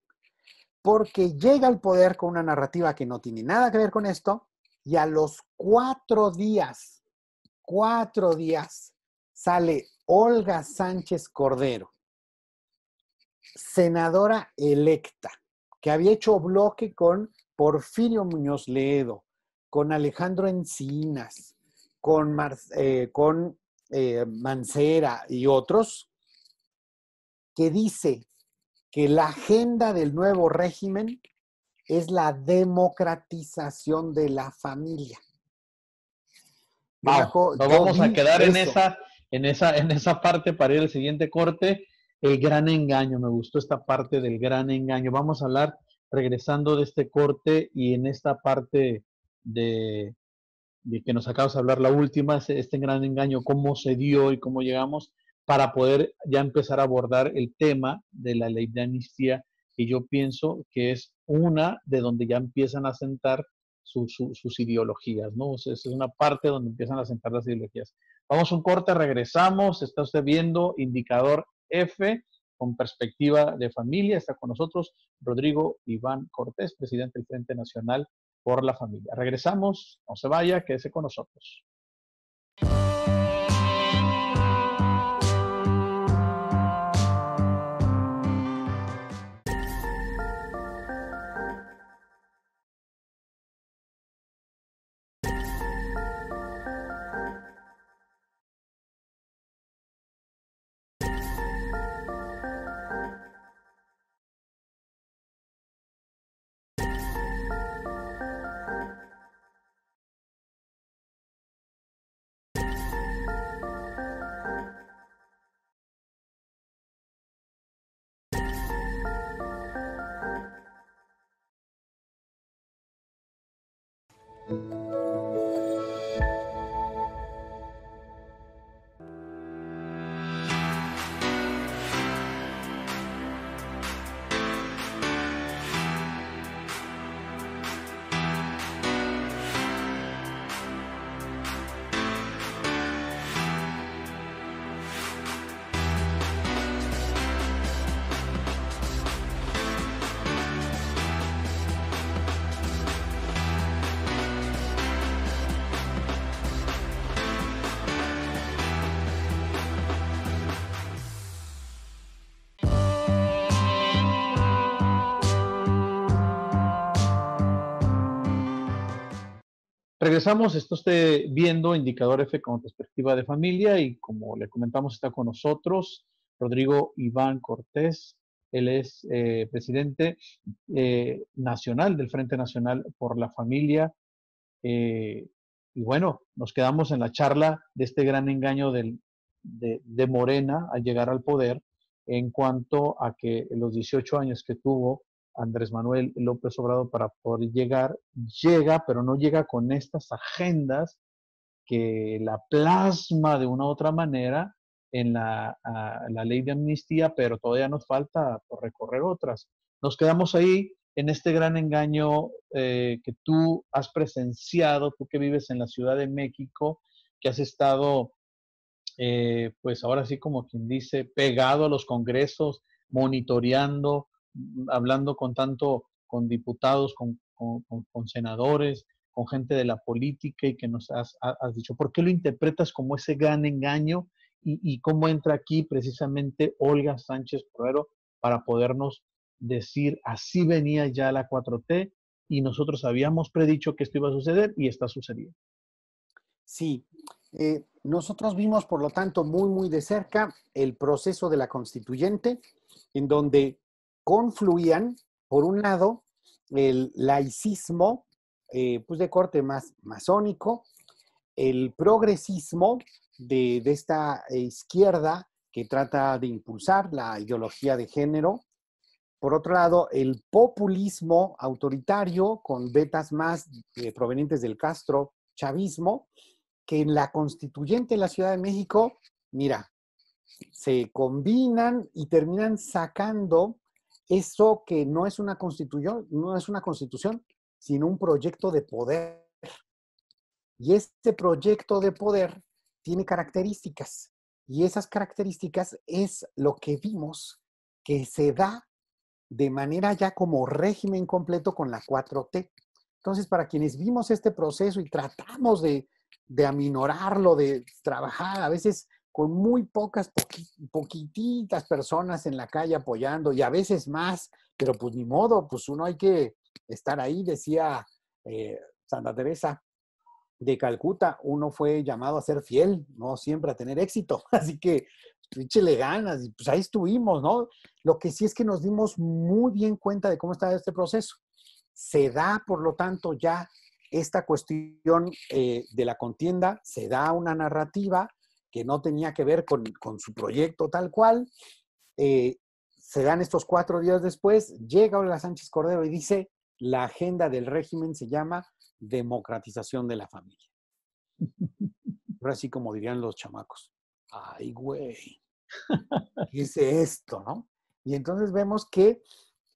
porque llega al poder con una narrativa que no tiene nada que ver con esto y a los 4 días, sale Olga Sánchez Cordero, senadora electa, que había hecho bloque con Porfirio Muñoz Ledo, con Alejandro Encinas, con Mancera y otros, que dice que la agenda del nuevo régimen es la democratización de la familia. Wow, nos Yo vamos a vi quedar eso. en esa parte para ir al siguiente corte. el gran engaño. Me gustó esta parte del gran engaño. Vamos a hablar regresando de este corte y en esta parte de, de que nos acabas de hablar, la última, este gran engaño, cómo se dio y cómo llegamos para poder ya empezar a abordar el tema de la ley de amnistía, que yo pienso que es una de donde ya empiezan a sentar sus ideologías, ¿no? O sea, es una parte donde empiezan a sentar las ideologías. Vamos a un corte, regresamos, está usted viendo Indicador F con perspectiva de familia, está con nosotros Rodrigo Iván Cortés, presidente del Frente Nacional por la Familia. Regresamos, no se vaya, quédese con nosotros. Regresamos, está usted viendo Indicador F con perspectiva de familia y como le comentamos está con nosotros Rodrigo Iván Cortés. Él es presidente nacional del Frente Nacional por la Familia. Y bueno, nos quedamos en la charla de este gran engaño de Morena al llegar al poder en cuanto a que los 18 años que tuvo Andrés Manuel López Obrador para poder llegar, llega, pero no llega con estas agendas que la plasma de una u otra manera en la ley de amnistía, pero todavía nos falta por recorrer otras. Nos quedamos ahí en este gran engaño que tú has presenciado, tú que vives en la Ciudad de México, que has estado, pues ahora sí como quien dice, pegado a los congresos, monitoreando, hablando con tanto con diputados, con senadores, con gente de la política y que nos has dicho, ¿por qué lo interpretas como ese gran engaño y cómo entra aquí precisamente Olga Sánchez Cordero para podernos decir, así venía ya la 4T y nosotros habíamos predicho que esto iba a suceder y está sucediendo? Sí, nosotros vimos, por lo tanto, muy de cerca el proceso de la constituyente, en donde confluían, por un lado, el laicismo, pues de corte más masónico, el progresismo de esta izquierda que trata de impulsar la ideología de género. Por otro lado, el populismo autoritario con vetas más provenientes del Castro chavismo, que en la constituyente de la Ciudad de México, mira, se combinan y terminan sacando eso que no es una constitución, sino un proyecto de poder. Y este proyecto de poder tiene características. Y esas características es lo que vimos que se da de manera ya como régimen completo con la 4T. Entonces, para quienes vimos este proceso y tratamos de aminorarlo, de trabajar a veces con muy poquititas personas en la calle apoyando y a veces más, pero pues ni modo, pues uno hay que estar ahí, decía Santa Teresa de Calcuta, uno fue llamado a ser fiel, no siempre a tener éxito, así que échele ganas, y pues ahí estuvimos, ¿no? Lo que sí es que nos dimos muy bien cuenta de cómo está este proceso. Se da, por lo tanto, ya esta cuestión de la contienda, se da una narrativa que no tenía que ver con su proyecto tal cual, Eh, Se dan estos 4 días después, llega Olga Sánchez Cordero y dice, la agenda del régimen se llama democratización de la familia. Ahora sí, como dirían los chamacos, ay, güey, ¿qué es esto, no? Y entonces vemos que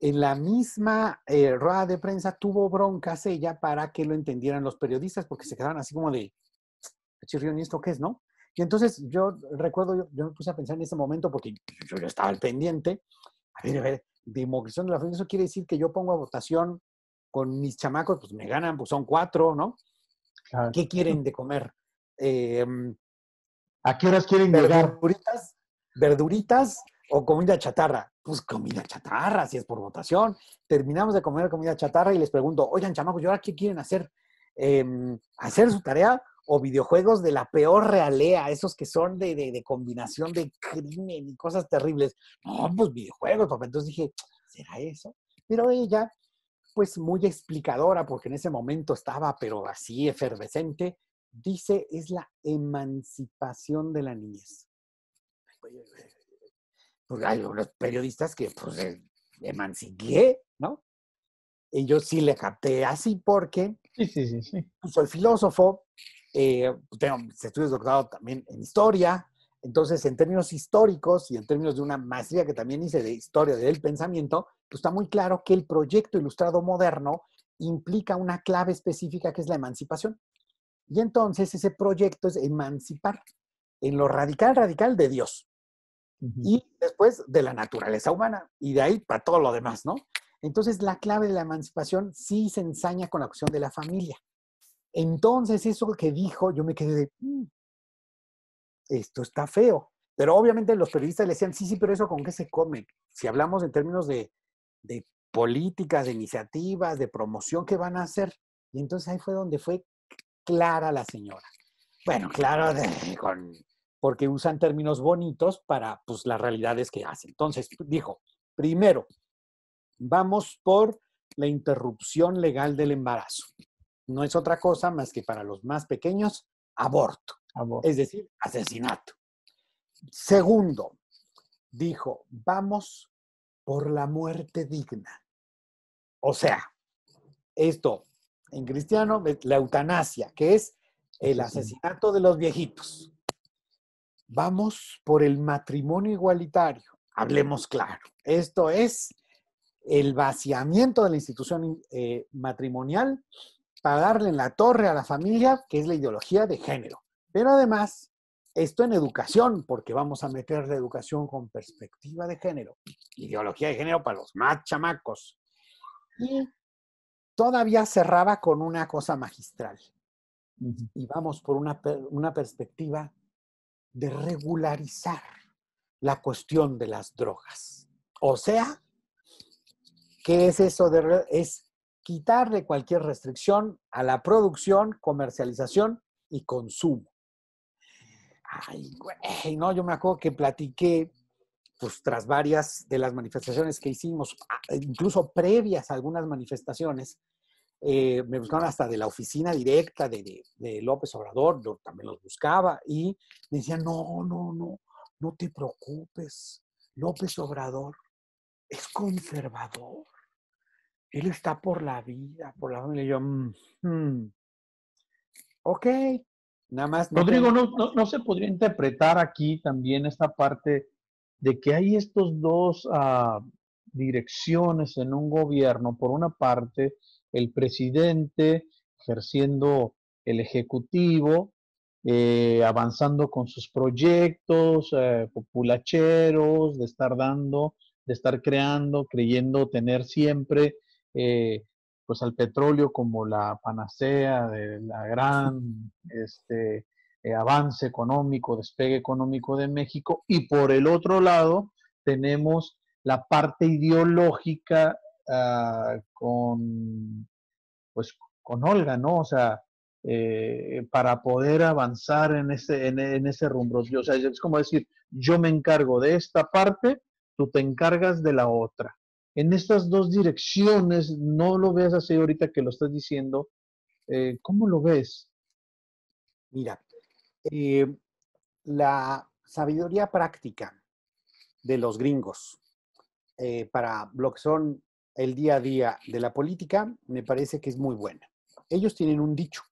en la misma rueda de prensa tuvo broncas ella para que lo entendieran los periodistas, porque se quedaban así como de, chirrión, ¿y esto qué es, no? Y entonces yo recuerdo, yo me puse a pensar en ese momento, porque yo ya estaba al pendiente, a ver, democracia de la familia, eso quiere decir que yo pongo a votación con mis chamacos, pues me ganan, pues son 4, ¿no? Claro. ¿Qué quieren de comer? Eh, ¿A qué horas quieren llegar? verduritas, verduritas o comida chatarra. Pues comida chatarra, si es por votación. Terminamos de comer comida chatarra y les pregunto, oigan, chamacos, ¿y ahora qué quieren hacer? ¿Hacer su tarea o videojuegos de la peor realea, esos que son de combinación de crimen y cosas terribles? No, pues videojuegos, papá. Entonces dije, ¿será eso? Pero ella, pues muy explicadora, porque en ese momento estaba, pero así efervescente, dice, es la emancipación de la niñez. Pues hay unos periodistas que, pues, emancipé, ¿no? Y yo sí le capté así porque Sí, sí, sí, sí. pues, soy filósofo, tengo estudios de doctorado también en historia, entonces en términos históricos y en términos de una maestría que también hice de historia del pensamiento, pues está muy claro que el proyecto ilustrado moderno implica una clave específica que es la emancipación. Y entonces ese proyecto es emancipar en lo radical, radical de Dios. Ujú. Y después de la naturaleza humana. Y de ahí para todo lo demás, ¿no? Entonces la clave de la emancipación sí se ensaña con la cuestión de la familia. Entonces eso que dijo, yo me quedé de, esto está feo. Pero obviamente los periodistas le decían, sí, sí, pero eso con qué se come. Si hablamos en términos de políticas, de iniciativas, de promoción, ¿qué van a hacer? Y entonces ahí fue donde fue clara la señora. Bueno, claro, porque usan términos bonitos para pues, las realidades que hacen. Entonces, dijo, primero, vamos por la interrupción legal del embarazo. No es otra cosa más que para los más pequeños, aborto, Amor. es decir, asesinato. Segundo, dijo, vamos por la muerte digna. O sea, esto en cristiano, la eutanasia, que es el Asesino. asesinato de los viejitos. Vamos por el matrimonio igualitario. Hablemos claro. Esto es el vaciamiento de la institución matrimonial para darle en la torre a la familia, que es la ideología de género. Pero además, esto en educación, porque vamos a meter la educación con perspectiva de género, ideología de género para los más chamacos. Y todavía cerraba con una cosa magistral. Ujú. Y vamos por una perspectiva de regularizar la cuestión de las drogas. O sea, ¿qué es eso? Es quitarle cualquier restricción a la producción, comercialización y consumo. Ay, güey, no, yo me acuerdo que platiqué, pues tras varias de las manifestaciones que hicimos, incluso previas a algunas manifestaciones, me buscaron hasta de la oficina directa de López Obrador, yo también los buscaba y me decían, no, no, no, no te preocupes, López Obrador es conservador, él está por la vida, por la familia. Y yo, ok, nada más no Rodrigo, tenemos... ¿no se podría interpretar aquí también esta parte de que hay estos dos direcciones en un gobierno? Por una parte, el presidente ejerciendo el ejecutivo, avanzando con sus proyectos populacheros, de estar dando, de estar creando, creyendo tener siempre pues al petróleo como la panacea de la gran avance económico, despegue económico de México, y por el otro lado tenemos la parte ideológica con, pues, con Olga, ¿no? O sea, para poder avanzar en ese rumbo. O sea, es como decir, yo me encargo de esta parte, tú te encargas de la otra. En estas dos direcciones, no lo ves así ahorita que lo estás diciendo, ¿cómo lo ves? Mira, eh, la sabiduría práctica de los gringos para lo que son el día a día de la política, me parece que es muy buena. Ellos tienen un dicho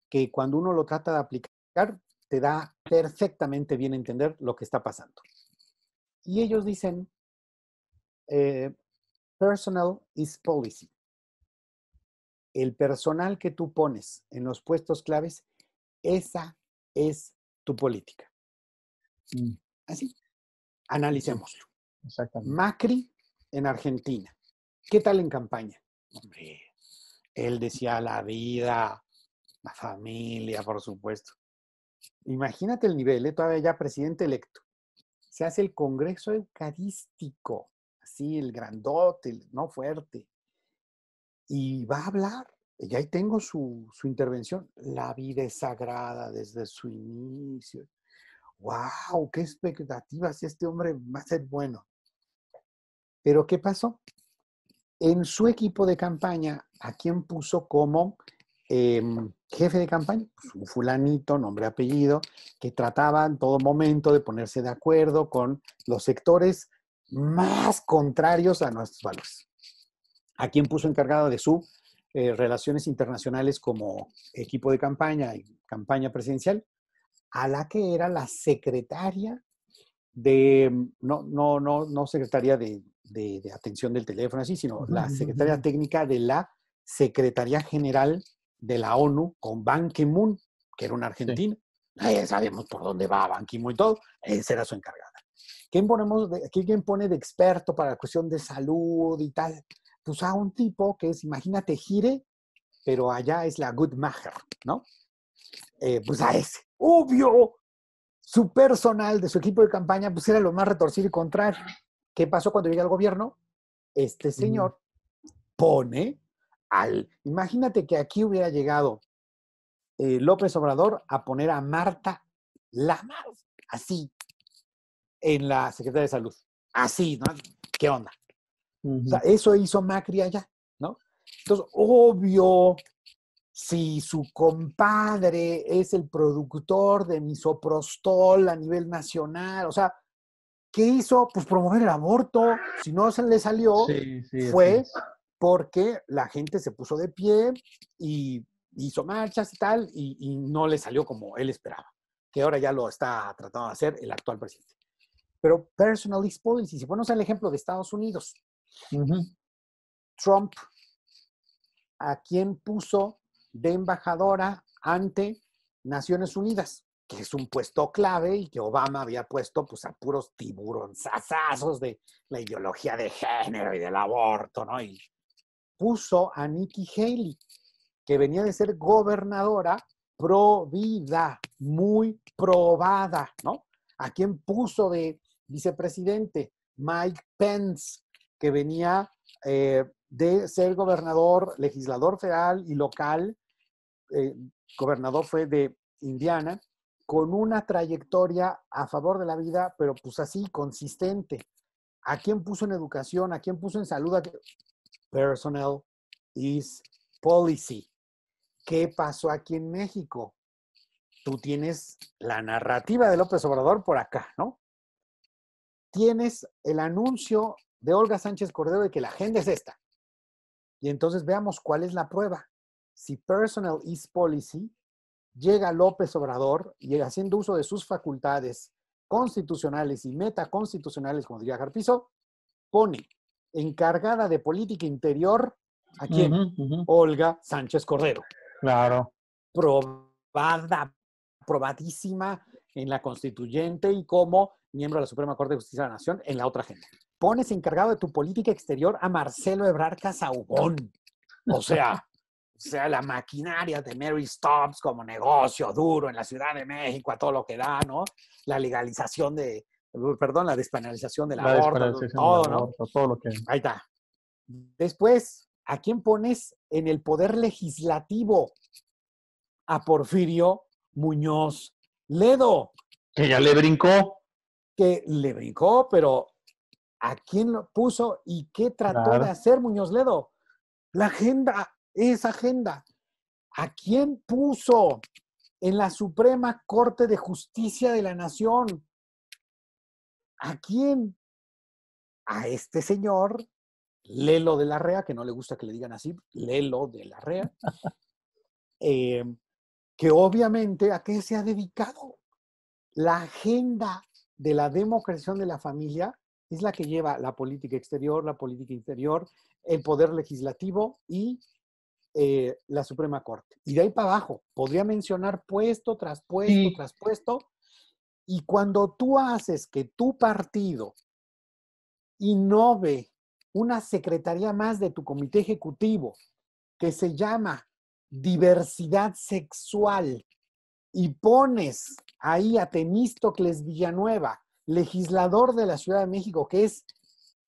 que cuando uno lo trata de aplicar, te da perfectamente bien entender lo que está pasando. Y ellos dicen, personal is policy. El personal que tú pones en los puestos claves, esa es tu política. Así, analicémoslo. Exactamente. Macri en Argentina. ¿Qué tal en campaña? Hombre, él decía la vida, la familia, por supuesto. Imagínate el nivel, todavía ya presidente electo. Se hace el Congreso Eucarístico, así el grandote, no fuerte. Y va a hablar, y ahí tengo su intervención. La vida es sagrada desde su inicio. ¡Wow! ¡Qué expectativas! Este hombre va a ser bueno. Pero ¿qué pasó? En su equipo de campaña, ¿a quién puso como jefe de campaña? Pues un fulanito, nombre, apellido, que trataba en todo momento de ponerse de acuerdo con los sectores más contrarios a nuestros valores. ¿A quién puso encargado de su relaciones internacionales como equipo de campaña y campaña presidencial? A la que era la secretaria de, no secretaria de atención del teléfono, así, sino la secretaria técnica de la Secretaría General de la ONU con Ban Ki-moon, que era una argentina. Sí. Sabemos por dónde va Ban Ki-moon y todo. Esa era su encargada. ¿Quién pone de experto para la cuestión de salud y tal? Pues a un tipo que es, imagínate, Gire, pero allá es la Goodmacher, ¿no? Pues a ese. Obvio, su personal de su equipo de campaña pues era lo más retorcido y contrario. ¿Qué pasó cuando llega al gobierno? Este señor pone imagínate que aquí hubiera llegado López Obrador a poner a Marta Lamas, así, en la Secretaría de Salud. Así, ¿no? ¿Qué onda? O sea, eso hizo Macri allá, ¿no? Entonces, obvio, si su compadre es el productor de misoprostol a nivel nacional, o sea, ¿qué hizo? Pues promover el aborto. Si no se le salió, fue porque la gente se puso de pie y hizo marchas y tal, y no le salió como él esperaba, que ahora ya lo está tratando de hacer el actual presidente. Pero personalist policy, si ponemos el ejemplo de Estados Unidos, Trump, ¿a quién puso de embajadora ante Naciones Unidas? Que es un puesto clave y que Obama había puesto pues a puros tiburonzazazos de la ideología de género y del aborto, ¿no? Y puso a Nikki Haley, que venía de ser gobernadora pro vida, muy probada, ¿no? ¿A quién puso de vicepresidente? Mike Pence, que venía de ser gobernador, legislador federal y local, gobernador fue de Indiana, con una trayectoria a favor de la vida, pero pues así, consistente. ¿A quién puso en educación? ¿A quién puso en salud? Personal is policy. ¿Qué pasó aquí en México? Tú tienes la narrativa de López Obrador por acá, ¿no? Tienes el anuncio de Olga Sánchez Cordero de que la agenda es esta. Y entonces veamos cuál es la prueba. Si personal is policy, llega López Obrador y haciendo uso de sus facultades constitucionales y metaconstitucionales, como diría Jarpizo, pone encargada de política interior, ¿a quién? Olga Sánchez Cordero. Claro. Probadísima en la constituyente y como miembro de la Suprema Corte de Justicia de la Nación en la otra agenda. Pones encargado de tu política exterior a Marcelo Ebrard Casaubon. O sea, la maquinaria de Mary Stubbs como negocio duro en la Ciudad de México, a todo lo que da, ¿no? La legalización la despenalización del aborto, todo, ¿no? Todo lo que... Ahí está. Después, ¿a quién pones en el poder legislativo? A Porfirio Muñoz Ledo. Que ya le brincó. Que le brincó, pero ¿a quién lo puso y qué trató de hacer Muñoz Ledo? La agenda, esa agenda. ¿A quién puso en la Suprema Corte de Justicia de la Nación? ¿A quién? A este señor, Lelo de la Rea, que no le gusta que le digan así, Lelo de la Rea, que obviamente ¿a qué se ha dedicado? La agenda de la democracia de la familia es la que lleva la política exterior, la política interior, el poder legislativo y la Suprema Corte. Y de ahí para abajo, podría mencionar puesto tras puesto Sí, tras puesto. Y cuando tú haces que tu partido innove una secretaría más de tu comité ejecutivo que se llama diversidad sexual y pones ahí a Temístocles Villanueva, legislador de la Ciudad de México, que es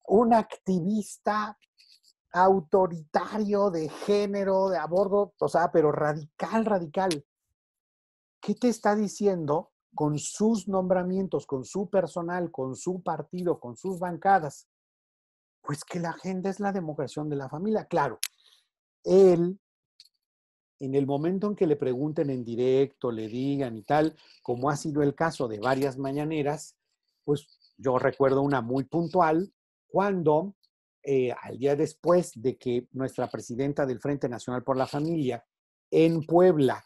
un activista autoritario de género, de aborto, o sea, pero radical, radical. ¿Qué te está diciendo con sus nombramientos, con su personal, con su partido, con sus bancadas? Pues que la agenda es la democracia de la familia. Claro, él, en el momento en que le pregunten en directo, le digan y tal, como ha sido el caso de varias mañaneras, pues yo recuerdo una muy puntual, cuando al día después de que nuestra presidenta del Frente Nacional por la Familia en Puebla,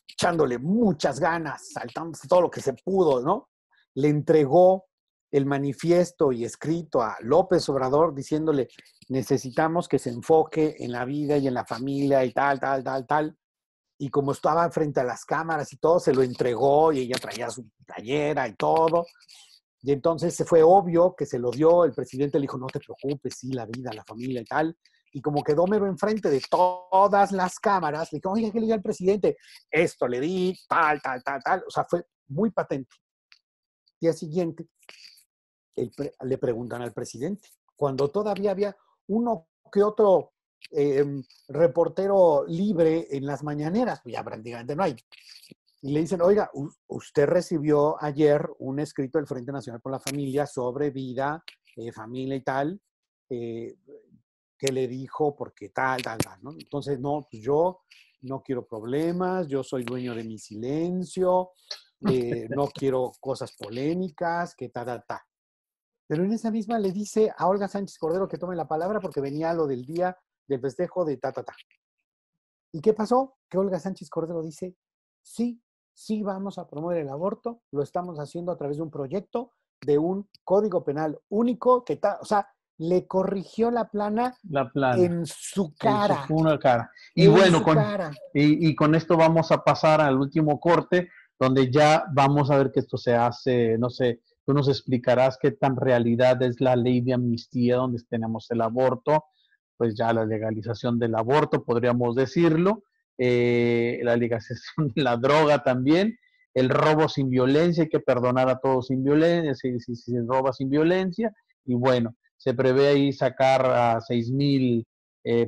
echándole muchas ganas, saltándose todo lo que se pudo, ¿no? Le entregó el manifiesto y escrito a López Obrador diciéndole, necesitamos que se enfoque en la vida y en la familia y tal, tal, tal, tal. Y como estaba frente a las cámaras y todo, se lo entregó y ella traía su playera y todo. Y entonces se fue obvio que se lo dio, el presidente le dijo, no te preocupes, sí, la vida, la familia y tal. Y como quedó mero enfrente de todas las cámaras, le dijo, oiga, ¿qué le dio al presidente? Esto le di, tal, tal, tal, tal. O sea, fue muy patente. Día siguiente, le preguntan al presidente, cuando todavía había uno que otro reportero libre en las mañaneras, pues ya prácticamente no hay. Y le dicen, oiga, usted recibió ayer un escrito del Frente Nacional por la Familia sobre vida, familia y tal, que le dijo porque tal, tal, tal, ¿no? Entonces, no, pues yo no quiero problemas, yo soy dueño de mi silencio, no quiero cosas polémicas, que ta, ta, ta. Pero en esa misma le dice a Olga Sánchez Cordero que tome la palabra porque venía lo del día del festejo de ta, ta, ta. ¿Y qué pasó? Que Olga Sánchez Cordero dice, sí, sí vamos a promover el aborto, lo estamos haciendo a través de un proyecto, de un código penal único, que o sea, le corrigió la plana en su en su cara, pura cara. Y en bueno, su cara. y con esto vamos a pasar al último corte, donde ya vamos a ver que esto se hace, no sé, tú nos explicarás qué tan realidad es la ley de amnistía donde tenemos el aborto, pues ya la legalización del aborto, podríamos decirlo, la legalización de la droga también, el robo sin violencia, hay que perdonar a todos sin violencia, si se roba sin violencia, y bueno, se prevé ahí sacar a 6,000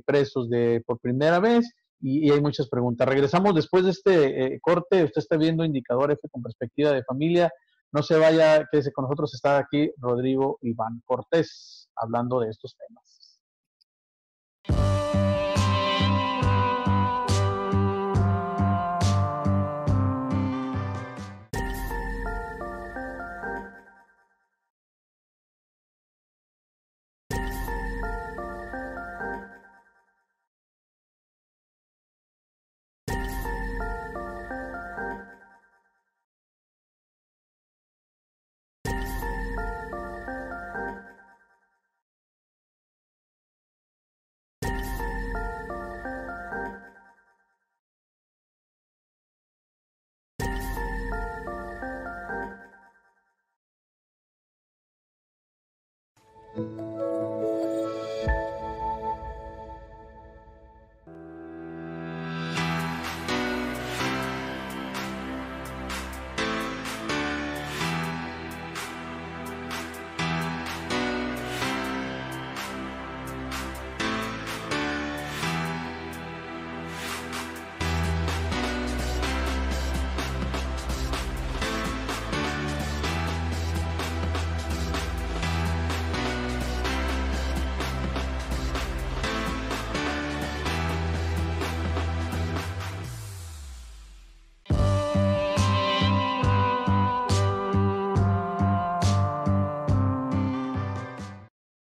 presos por primera vez y hay muchas preguntas. Regresamos después de este corte. Usted está viendo Indicador F con perspectiva de familia. No se vaya, quédese con nosotros. Está aquí Rodrigo Iván Cortés hablando de estos temas.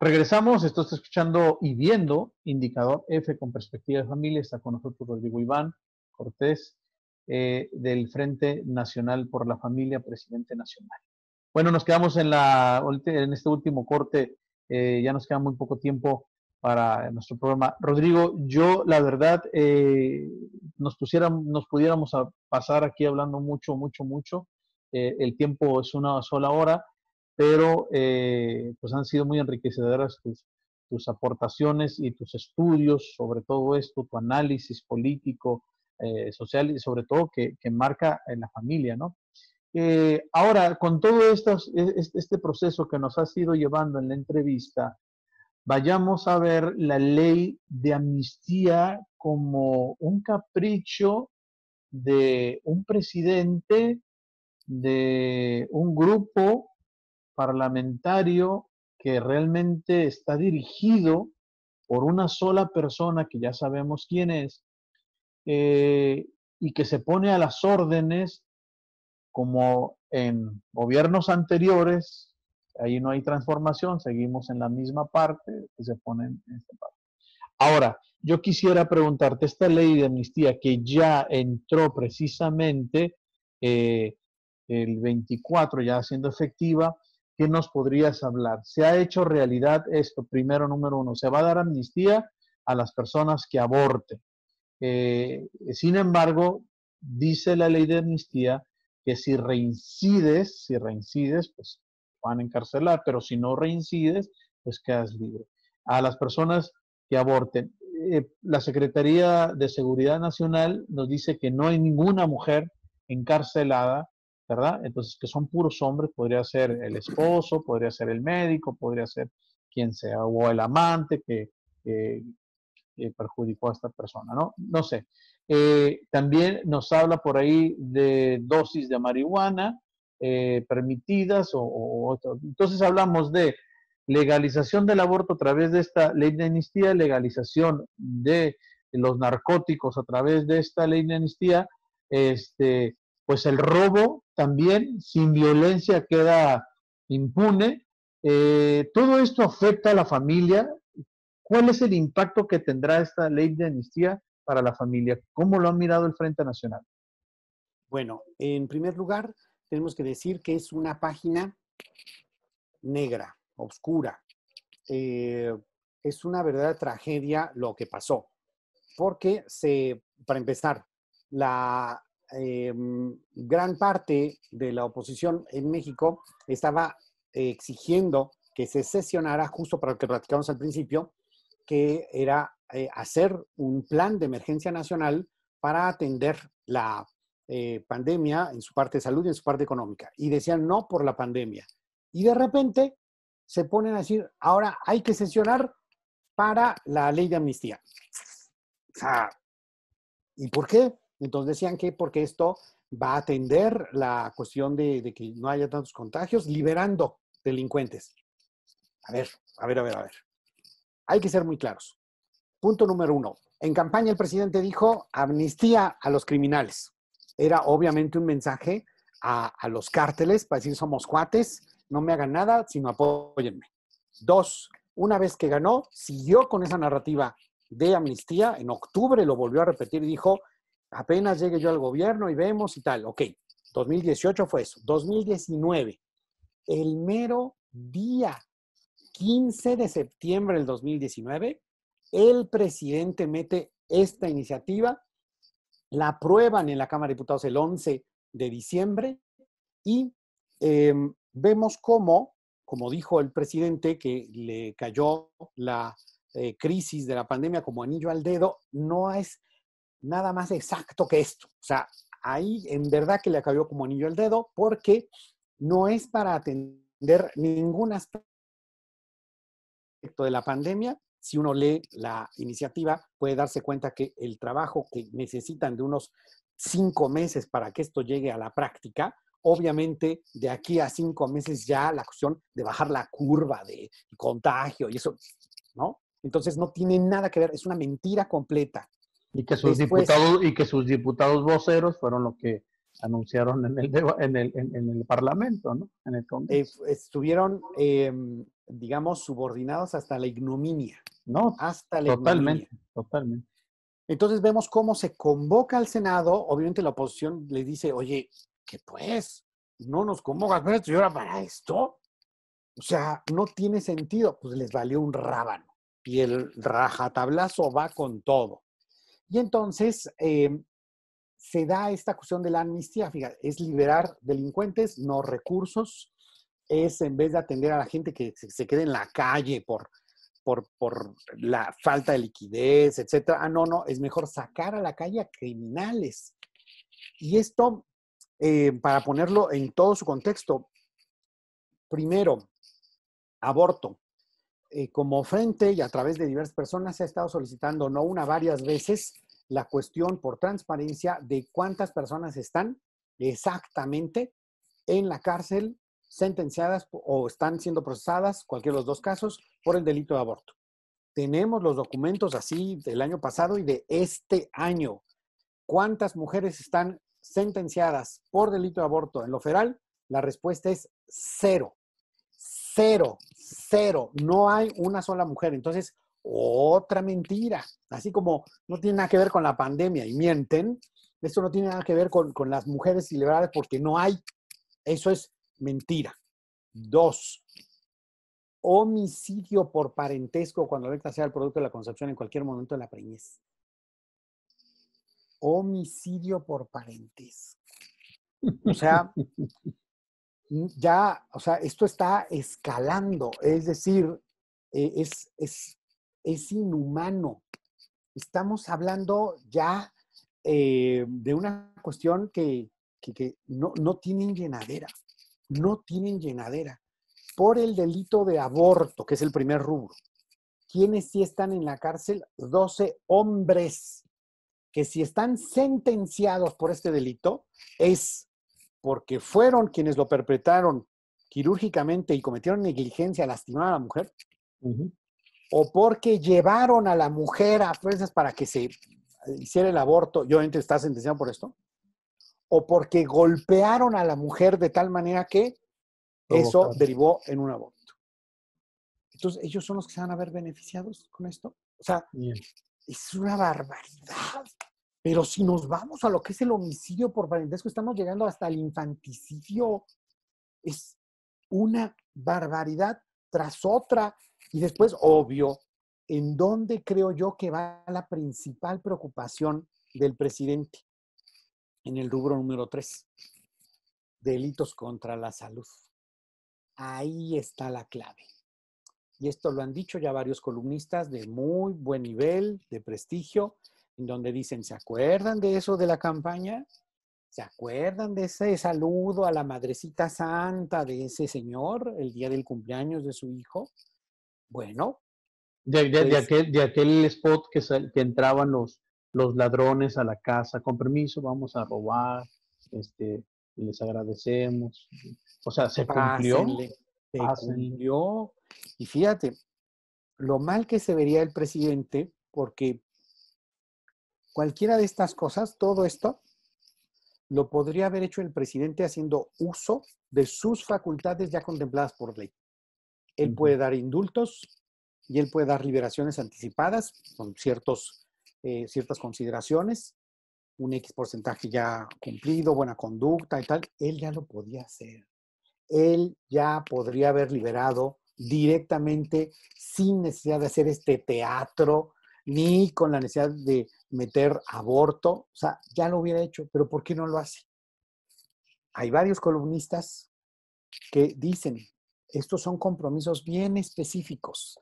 Regresamos, esto está escuchando y viendo Indicador F con perspectiva de familia. Está con nosotros Rodrigo Iván Cortés, del Frente Nacional por la Familia, presidente nacional. Bueno, nos quedamos en este último corte, ya nos queda muy poco tiempo para nuestro programa. Rodrigo, yo la verdad, nos pudiéramos pasar aquí hablando mucho, mucho, mucho. El tiempo es una sola hora, pero pues han sido muy enriquecedoras tus aportaciones y tus estudios sobre todo esto, tu análisis político, social y sobre todo que marca en la familia, ¿no? Ahora, con todo este proceso que nos has ido llevando en la entrevista, vayamos a ver la ley de amnistía como un capricho de un presidente, de un grupo parlamentario que realmente está dirigido por una sola persona que ya sabemos quién es, eh, y que se pone a las órdenes como en gobiernos anteriores. Ahí no hay transformación, seguimos en la misma parte que se pone en esta parte. Ahora, yo quisiera preguntarte, esta ley de amnistía que ya entró precisamente el 24, ya siendo efectiva, ¿qué nos podrías hablar? ¿Se ha hecho realidad esto? Primero, número uno, ¿se va a dar amnistía a las personas que aborten? Sin embargo, dice la ley de amnistía que si reincides, pues van a encarcelar, pero si no reincides, pues quedas libre. A las personas que aborten, la Secretaría de Seguridad Nacional nos dice que no hay ninguna mujer encarcelada, ¿verdad? Entonces, que son puros hombres, podría ser el esposo, podría ser el médico, podría ser quien sea, o el amante que perjudicó a esta persona, ¿no? No sé. También nos habla por ahí de dosis de marihuana permitidas entonces hablamos de legalización del aborto a través de esta ley de amnistía, legalización de los narcóticos a través de esta ley de amnistía, pues el robo también sin violencia queda impune. Todo esto afecta a la familia. ¿Cuál es el impacto que tendrá esta ley de amnistía para la familia? ¿Cómo lo ha mirado el Frente Nacional? Bueno, en primer lugar, tenemos que decir que es una página negra, oscura. Es una verdadera tragedia lo que pasó, porque para empezar, la gran parte de la oposición en México estaba exigiendo que se sesionara justo para lo que platicamos al principio, que era hacer un plan de emergencia nacional para atender la pandemia en su parte de salud y en su parte económica. Y decían no por la pandemia. Y de repente se ponen a decir, ahora hay que sesionar para la ley de amnistía. O sea, ¿y por qué? Entonces decían que porque esto va a atender la cuestión de que no haya tantos contagios, liberando delincuentes. A ver. Hay que ser muy claros. Punto número uno. En campaña el presidente dijo amnistía a los criminales. Era obviamente un mensaje a los cárteles para decir somos cuates, no me hagan nada, sino apóyenme. Dos, una vez que ganó, siguió con esa narrativa de amnistía. En octubre lo volvió a repetir y dijo, apenas llegue yo al gobierno y vemos y tal. Ok, 2018 fue eso. 2019, el mero día 15 de septiembre del 2019, el presidente mete esta iniciativa, la aprueban en la Cámara de Diputados el 11 de diciembre y vemos cómo, como dijo el presidente, que le cayó la crisis de la pandemia como anillo al dedo, no es nada más exacto que esto. O sea, ahí en verdad que le cayó como anillo al dedo porque no es para atender ningún aspecto de la pandemia. Si uno lee la iniciativa, puede darse cuenta que el trabajo que necesitan de unos 5 meses para que esto llegue a la práctica, obviamente de aquí a 5 meses ya la cuestión de bajar la curva de contagio y eso, ¿no? Entonces no tiene nada que ver, es una mentira completa. Y que sus diputados voceros fueron los que anunciaron en el Parlamento, ¿no? En el Congreso. Estuvieron digamos, subordinados hasta la ignominia. No, Hasta la ignominia. totalmente, totalmente. Entonces vemos cómo se convoca al Senado. Obviamente la oposición le dice, oye, ¿qué pues? No nos convocas para esto y ahora para esto. O sea, no tiene sentido. Pues les valió un rábano. Y el rajatablazo va con todo. Y entonces se da esta cuestión de la amnistía. Fíjate, es liberar delincuentes, no recursos. Es en vez de atender a la gente que se quede en la calle por la falta de liquidez, etcétera. Ah, no, es mejor sacar a la calle a criminales. Y esto, para ponerlo en todo su contexto, primero, aborto. Como frente y a través de diversas personas se ha estado solicitando, no una, varias veces, la cuestión por transparencia de cuántas personas están exactamente en la cárcel sentenciadas o están siendo procesadas, cualquiera de los dos casos, por el delito de aborto. Tenemos los documentos así del año pasado y de este año. ¿Cuántas mujeres están sentenciadas por delito de aborto en lo federal? La respuesta es cero. Cero, cero. No hay una sola mujer. Entonces, otra mentira. Así como no tiene nada que ver con la pandemia y mienten, esto no tiene nada que ver con las mujeres liberales porque no hay. Eso es mentira. 2, homicidio por parentesco cuando la sea el producto de la concepción en cualquier momento de la preñez. Homicidio por parentesco. O sea, ya, o sea, esto está escalando, es decir, es inhumano. Estamos hablando ya de una cuestión que no tienen llenadera, no tienen llenadera. Por el delito de aborto, que es el primer rubro. ¿Quiénes sí están en la cárcel? 12 hombres que si están sentenciados por este delito es porque fueron quienes lo perpetraron quirúrgicamente y cometieron negligencia, lastimaron a la mujer, o porque llevaron a la mujer a fuerzas para que se hiciera el aborto, y obviamente está sentenciado por esto, o porque golpearon a la mujer de tal manera que eso derivó en un aborto. Entonces, ellos son los que se van a ver beneficiados con esto. O sea, es una barbaridad. Pero si nos vamos a lo que es el homicidio por parentesco, estamos llegando hasta el infanticidio. Es una barbaridad tras otra. Y después, obvio, ¿en dónde creo yo que va la principal preocupación del presidente? En el rubro número 3, delitos contra la salud. Ahí está la clave. Y esto lo han dicho ya varios columnistas de muy buen nivel, de prestigio, en donde dicen, ¿se acuerdan de eso de la campaña? ¿Se acuerdan de ese saludo a la madrecita santa de ese señor el día del cumpleaños de su hijo? Bueno. De aquel spot que entraban los ladrones a la casa, con permiso, vamos a robar, les agradecemos. O sea, se cumplió. Se cumplió. Y fíjate, lo mal que se vería el presidente, porque cualquiera de estas cosas, todo esto, lo podría haber hecho el presidente haciendo uso de sus facultades ya contempladas por ley. Él puede dar indultos y él puede dar liberaciones anticipadas con ciertas consideraciones, un X porcentaje ya cumplido, buena conducta y tal. Él ya lo podía hacer. Él ya podría haber liberado directamente sin necesidad de hacer este teatro, ni con la necesidad de meter aborto. O sea, ya lo hubiera hecho, pero ¿por qué no lo hace? Hay varios columnistas que dicen, estos son compromisos bien específicos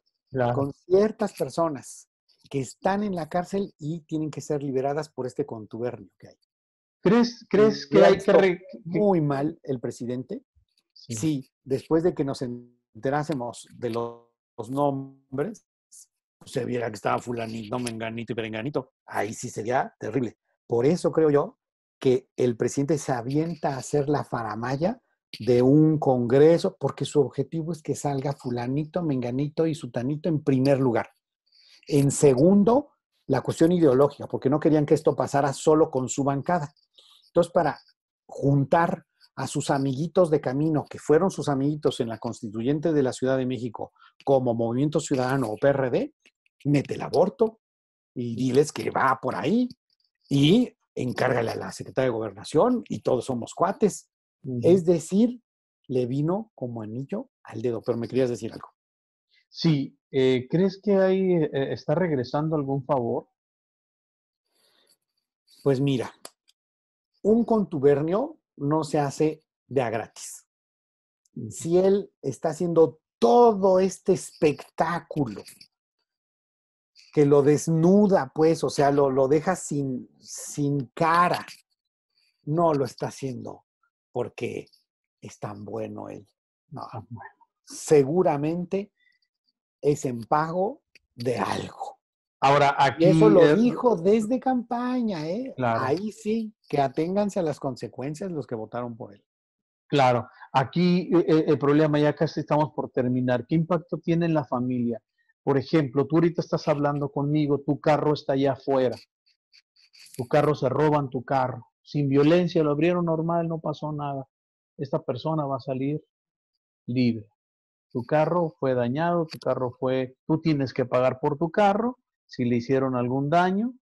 con ciertas personas que están en la cárcel y tienen que ser liberadas por este contubernio que hay. ¿Crees que hay que... Muy mal el presidente? Sí, después de que nos enterásemos de los nombres, se viera que estaba fulanito, menganito y perenganito, ahí sí sería terrible. Por eso creo yo que el presidente se avienta a hacer la faramalla de un congreso, porque su objetivo es que salga fulanito, menganito y sutanito en primer lugar. En segundo, la cuestión ideológica, porque no querían que esto pasara solo con su bancada. Entonces, para juntar a sus amiguitos de camino, que fueron sus amiguitos en la Constituyente de la Ciudad de México, como Movimiento Ciudadano o PRD, mete el aborto y diles que va por ahí y encárgale a la Secretaria de Gobernación y todos somos cuates. Es decir, le vino como anillo al dedo, pero me querías decir algo. Sí, ¿crees que ahí está regresando algún favor? Pues mira, un contubernio no se hace de a gratis. Si él está haciendo todo este espectáculo que lo desnuda, pues, o sea, lo deja sin cara, no lo está haciendo porque es tan bueno él. No, seguramente es en pago de algo. Ahora, Y eso aquí, lo dijo desde campaña, ¿eh? claro, Ahí sí, que aténganse a las consecuencias los que votaron por él. claro, aquí el problema, ya casi estamos por terminar. ¿Qué impacto tiene en la familia? Por ejemplo, tú ahorita estás hablando conmigo, tu carro está allá afuera, tu carro se roban tu carro, sin violencia, lo abrieron normal, no pasó nada. Esta persona va a salir libre. Tu carro fue dañado, tú tienes que pagar por tu carro si le hicieron algún daño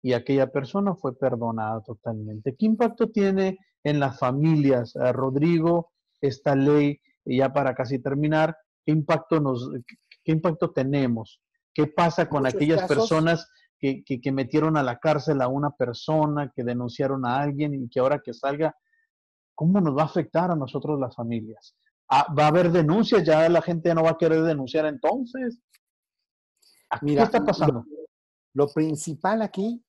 y aquella persona fue perdonada totalmente. ¿Qué impacto tiene en las familias, Rodrigo, esta ley? Y ya para casi terminar, qué impacto tenemos? ¿Qué pasa En con muchos aquellas casos, personas que metieron a la cárcel a una persona, que denunciaron a alguien y que ahora que salga, ¿cómo nos va a afectar a nosotros las familias? ¿Va a haber denuncias? ¿Ya la gente ya no va a querer denunciar entonces? ¿Qué mira, está pasando? lo principal aquí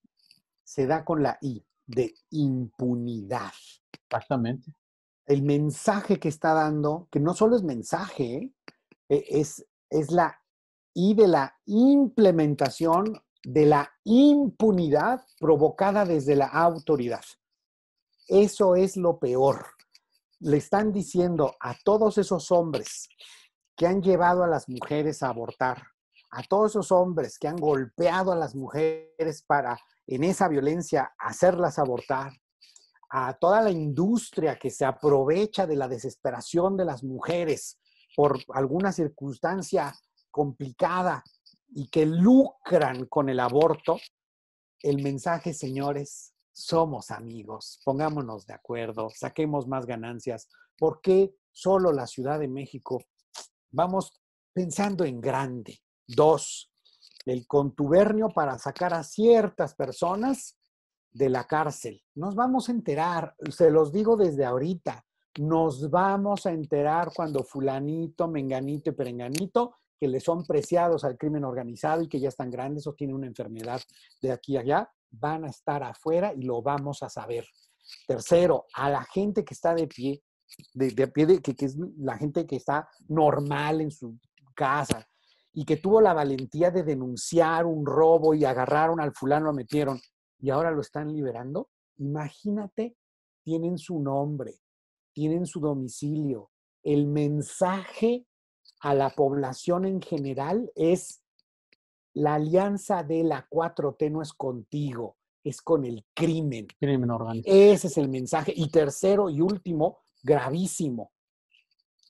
se da con la I, de impunidad. Exactamente. El mensaje que está dando, que no solo es mensaje, es la I de la implementación de la impunidad provocada desde la autoridad. Eso es lo peor. Le están diciendo a todos esos hombres que han llevado a las mujeres a abortar, a todos esos hombres que han golpeado a las mujeres para, en esa violencia, hacerlas abortar, a toda la industria que se aprovecha de la desesperación de las mujeres por alguna circunstancia complicada y que lucran con el aborto, el mensaje, señores, somos amigos, pongámonos de acuerdo, saquemos más ganancias. ¿Por qué solo la Ciudad de México? Vamos pensando en grande. 2, el contubernio para sacar a ciertas personas de la cárcel. Nos vamos a enterar, se los digo desde ahorita, nos vamos a enterar cuando fulanito, menganito y perenganito, que le son preciados al crimen organizado y que ya están grandes o tienen una enfermedad de aquí a allá, van a estar afuera y lo vamos a saber. Tercero, a la gente que está de pie, que es la gente que está normal en su casa y que tuvo la valentía de denunciar un robo y agarraron al fulano, lo metieron y ahora lo están liberando. Imagínate, tienen su nombre, tienen su domicilio. El mensaje a la población en general es: la alianza de la 4T no es contigo, es con el crimen. Crimen organizado. Ese es el mensaje. Y tercero y último, gravísimo,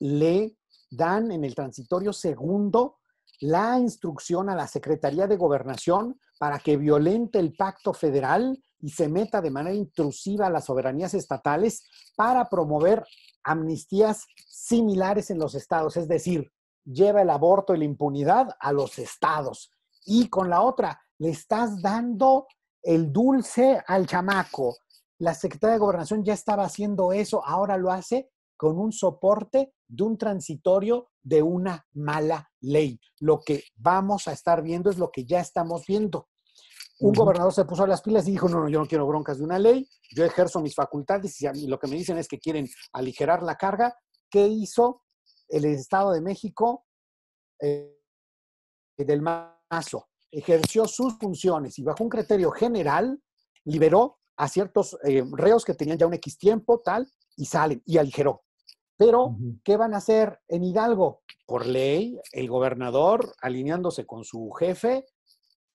le dan en el transitorio segundo la instrucción a la Secretaría de Gobernación para que violente el pacto federal y se meta de manera intrusiva a las soberanías estatales para promover amnistías similares en los estados, es decir, lleva el aborto y la impunidad a los estados. Y con la otra, le estás dando el dulce al chamaco. La Secretaría de Gobernación ya estaba haciendo eso, ahora lo hace con un soporte de un transitorio de una mala ley. Lo que vamos a estar viendo es lo que ya estamos viendo. Un gobernador se puso a las pilas y dijo: no, yo no quiero broncas de una ley, yo ejerzo mis facultades y lo que me dicen es que quieren aligerar la carga. ¿Qué hizo el Estado de México del Mazo? Ejerció sus funciones y bajo un criterio general liberó a ciertos reos que tenían ya un X tiempo, tal, y salen, y aligeró. Pero, ¿qué van a hacer en Hidalgo? Por ley, el gobernador, alineándose con su jefe,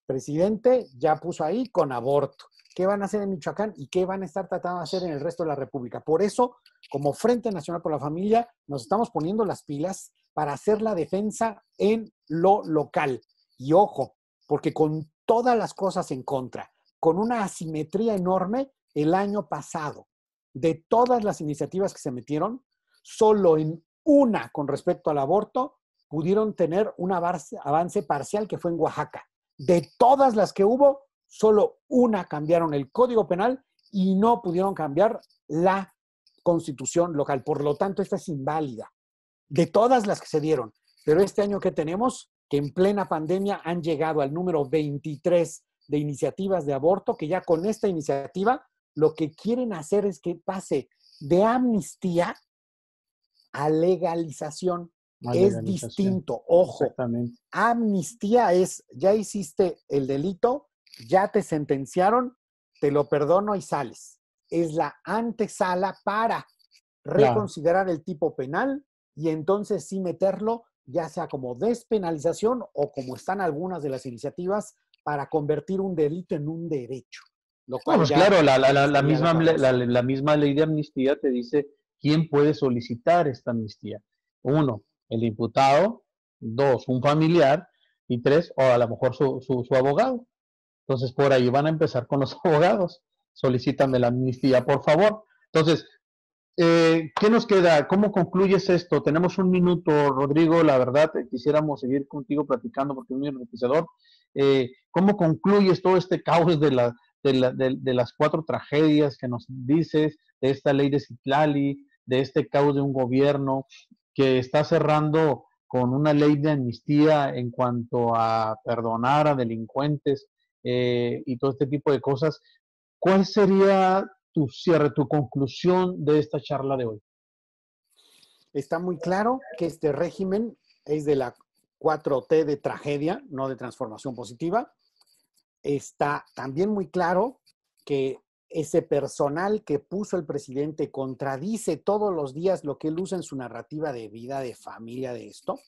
presidente, ya puso ahí con aborto. qué van a hacer en Michoacán y qué van a estar tratando de hacer en el resto de la República. Por eso, como Frente Nacional por la Familia, nos estamos poniendo las pilas para hacer la defensa en lo local. Y ojo, porque con todas las cosas en contra, con una asimetría enorme el año pasado, de todas las iniciativas que se metieron, solo en una con respecto al aborto pudieron tener un avance parcial, que fue en Oaxaca. De todas las que hubo, solo una cambiaron el Código Penal y no pudieron cambiar la Constitución local. Por lo tanto, esta es inválida. De todas las que se dieron. Pero este año que tenemos, que en plena pandemia han llegado al número 23 de iniciativas de aborto, que ya con esta iniciativa lo que quieren hacer es que pase de amnistía a legalización. Es distinto, ojo. Exactamente. Amnistía es, ya hiciste el delito, ya te sentenciaron, te lo perdono y sales. Es la antesala para reconsiderar el tipo penal y entonces sí meterlo, ya sea como despenalización o como están algunas de las iniciativas, para convertir un delito en un derecho. Lo cual pues ya claro, la misma ley de amnistía te dice quién puede solicitar esta amnistía. Uno, el imputado. Dos, un familiar. Y tres, o a lo mejor su abogado. Entonces, por ahí van a empezar con los abogados. Solicítame la amnistía, por favor. Entonces, ¿qué nos queda? ¿Cómo concluyes esto? Tenemos un minuto, Rodrigo. La verdad, quisiéramos seguir contigo platicando porque es muy enriquecedor. ¿Cómo concluyes todo este caos de las 4 tragedias que nos dices, de esta ley de Citlali, de este caos de un gobierno que está cerrando con una ley de amnistía en cuanto a perdonar a delincuentes y todo este tipo de cosas? ¿Cuál sería tu cierre, tu conclusión de esta charla de hoy? Está muy claro que este régimen es de la 4T de tragedia, no de transformación positiva. Está también muy claro que ese personal que puso el presidente contradice todos los días lo que él usa en su narrativa de vida, de familia, de esto,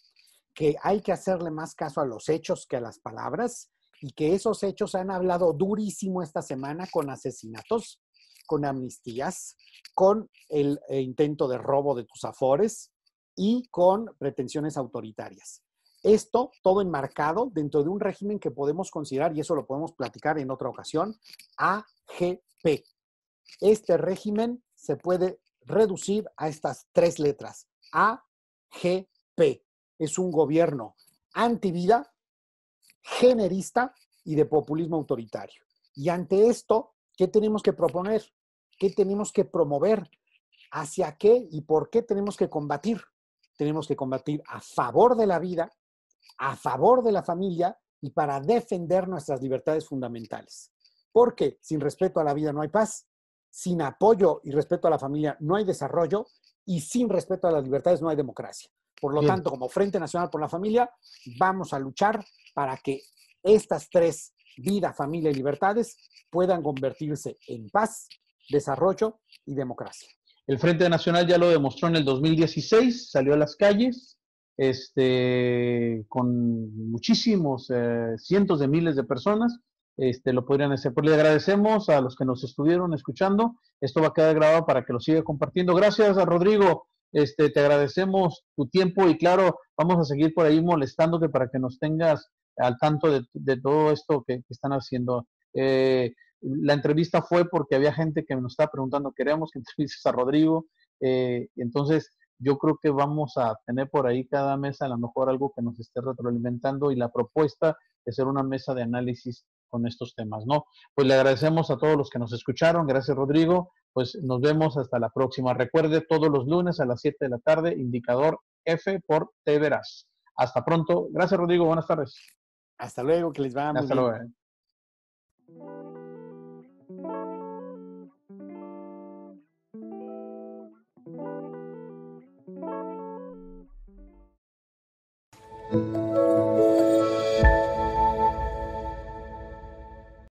que hay que hacerle más caso a los hechos que a las palabras y que esos hechos han hablado durísimo esta semana con asesinatos, con amnistías, con el intento de robo de tus afores y con pretensiones autoritarias. Esto todo enmarcado dentro de un régimen que podemos considerar, y eso lo podemos platicar en otra ocasión, AGP. Este régimen se puede reducir a estas 3 letras, AGP. Es un gobierno antivida, generista y de populismo autoritario. Y ante esto, ¿qué tenemos que proponer? ¿Qué tenemos que promover? ¿Hacia qué y por qué tenemos que combatir? Tenemos que combatir a favor de la vida, a favor de la familia y para defender nuestras libertades fundamentales. Porque sin respeto a la vida no hay paz, sin apoyo y respeto a la familia no hay desarrollo y sin respeto a las libertades no hay democracia. Por lo tanto, como Frente Nacional por la Familia, vamos a luchar para que estas 3, vida, familia y libertades, puedan convertirse en paz, desarrollo y democracia. El Frente Nacional ya lo demostró en el 2016, salió a las calles con muchísimos, cientos de miles de personas. Lo podrían hacer. Pues le agradecemos a los que nos estuvieron escuchando. Esto va a quedar grabado para que lo siga compartiendo. Gracias a Rodrigo. Te agradecemos tu tiempo y claro, vamos a seguir por ahí molestándote para que nos tengas al tanto de todo esto que están haciendo. La entrevista fue porque había gente que nos estaba preguntando, queremos que entrevistes a Rodrigo, entonces yo creo que vamos a tener por ahí cada mes a lo mejor algo que nos esté retroalimentando y la propuesta de hacer una mesa de análisis con estos temas, ¿no? Pues le agradecemos a todos los que nos escucharon, gracias Rodrigo, pues nos vemos hasta la próxima. Recuerde, todos los lunes a las 7 de la tarde, Indicador F por Te Verás. Hasta pronto. Gracias Rodrigo, buenas tardes. Hasta luego, que les va muy Hasta bien. luego.